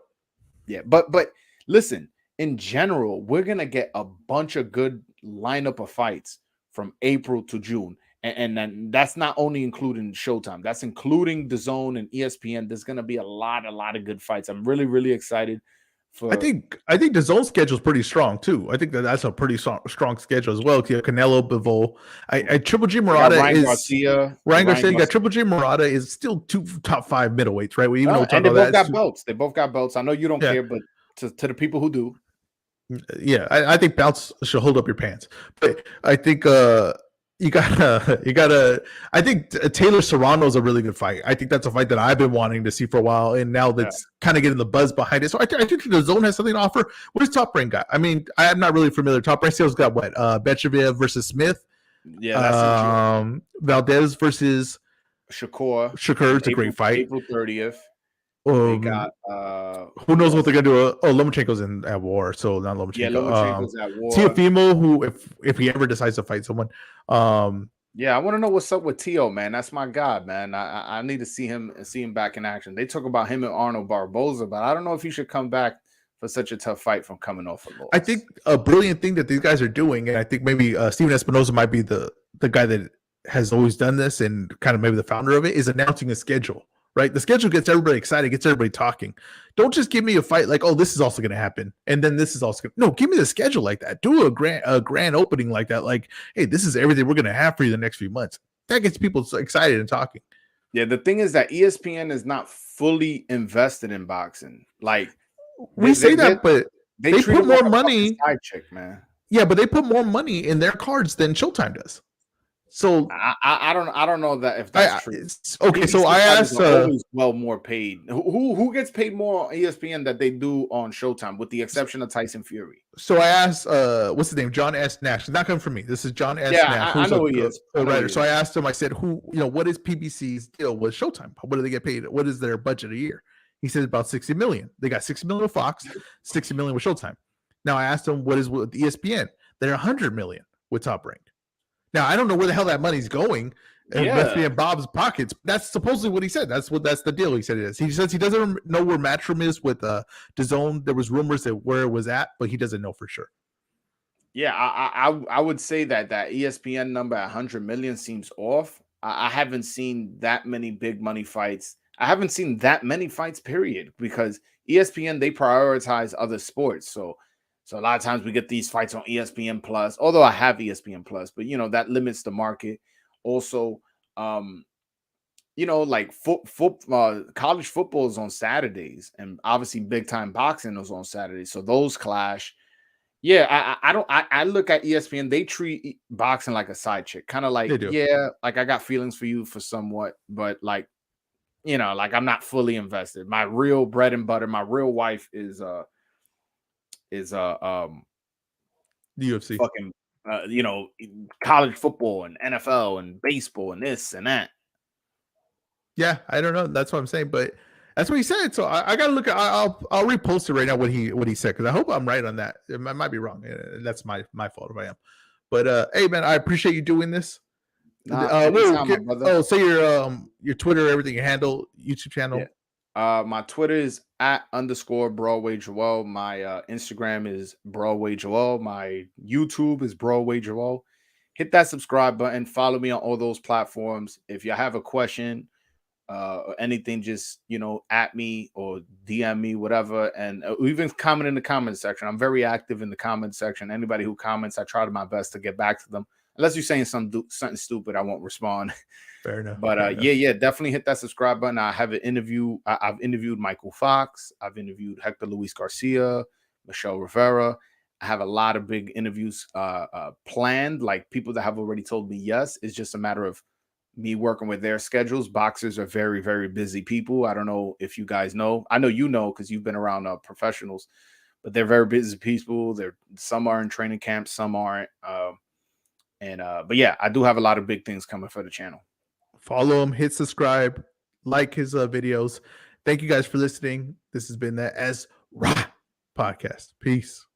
Yeah, but listen, in general, we're gonna get a bunch of good lineup of fights from April to June. And then that's not only including Showtime, that's including DAZN and ESPN. There's gonna be a lot of good fights. I'm really, really excited for. I think the zone schedule is pretty strong too. I think that's a pretty strong schedule as well. Canelo, Bivol, Triple G Murata Ryan Garcia. You got Triple G Murata is still 2 top 5 middleweights, right? We even know and they both got belts. They both got belts. I know you don't care, but to the people who do, yeah, I think belts should hold up your pants. But I think you gotta. I think Taylor Serrano is a really good fight. I think that's a fight that I've been wanting to see for a while, and now that's kind of getting the buzz behind it. So I think the zone has something to offer. What does Top Rank got? I mean, I'm not really familiar. Top Rank sales got what? Bechev versus Smith. Yeah, that's Valdez versus Shakur. It's a great fight. April 30th. They got who knows what they're gonna do? Lomachenko's at war, so not Lomachenko. Yeah, Lomachenko's at war. Teofimo, who if he ever decides to fight someone, yeah, I want to know what's up with Teo, man. That's my guy, man. I need to see him back in action. They talk about him and Arnold Barboza, but I don't know if he should come back for such a tough fight from coming off a loss. I think a brilliant thing that these guys are doing, and I think maybe Steven Espinoza might be the guy that has always done this and kind of maybe the founder of it, is announcing a schedule. Right, the schedule gets everybody excited, gets everybody talking. Don't just give me a fight like, oh, this is also going to happen, and then this is also no. Give me the schedule like that. Do a grand opening like that. Like, hey, this is everything we're going to have for you the next few months. That gets people so excited and talking. Yeah, the thing is that ESPN is not fully invested in boxing. Like we say that, but they put more money. Side chick, man. Yeah, but they put more money in their cards than Showtime does. So I don't know that if that's true. Okay, so I asked always more paid. Who gets paid more on ESPN that they do on Showtime, with the exception of Tyson Fury? So I asked what's his name? John S. Nash. It's not coming from me. This is John S. Nash. I know who he is. Writer. So I asked him, I said, what is PBC's deal with Showtime? What do they get paid? What is their budget a year? He said about 60 million. They got 60 million with Fox, 60 million with Showtime. Now I asked him what is with ESPN. They're 100 million with Top Rank. Now I don't know where the hell that money's going. It must be in Bob's pockets. That's supposedly what he said. That's the deal. He said it is. He says he doesn't know where Matchroom is with DAZN. There was rumors that where it was at, but he doesn't know for sure. Yeah, I would say that ESPN number 100 million seems off. I haven't seen that many big money fights. I haven't seen that many fights, period, because ESPN, they prioritize other sports. So a lot of times we get these fights on ESPN Plus, although I have ESPN Plus, but that limits the market. Also, like college football is on Saturdays, and obviously big time boxing is on Saturdays. So those clash. Yeah, I look at ESPN, they treat boxing like a side chick, kind of like, like I got feelings for you for somewhat, but like, like I'm not fully invested. My real bread and butter, my real wife is the UFC, fucking college football and NFL and baseball and this and that. Yeah, I don't know. That's what I'm saying, but that's what he said. So I gotta look at. I'll repost it right now what he said, because I hope I'm right on that. I might be wrong. That's my fault if I am. But hey, man, I appreciate you doing this. Say your Twitter, everything, your handle, YouTube channel. Yeah. My Twitter is @_Broadway Joel. My Instagram is Broadway Joel. My YouTube is Broadway Joel. Hit that subscribe button. Follow me on all those platforms. If you have a question or anything, just at me or DM me, whatever, and even comment in the comment section. I'm very active in the comment section. Anybody who comments, I try my best to get back to them. Unless you're saying something stupid, I won't respond. Fair enough. But definitely hit that subscribe button. I have an interview. I've interviewed Michael Fox. I've interviewed Hector Luis Garcia, Michelle Rivera. I have a lot of big interviews planned, like people that have already told me yes. It's just a matter of me working with their schedules. Boxers are very, very busy people. I don't know if you guys know. I know because you've been around professionals, but they're very busy people. Some are in training camps, some aren't. But yeah, I do have a lot of big things coming for the channel. Follow him, hit subscribe, like his videos. Thank you guys for listening. This has been the Ezra Podcast. Peace.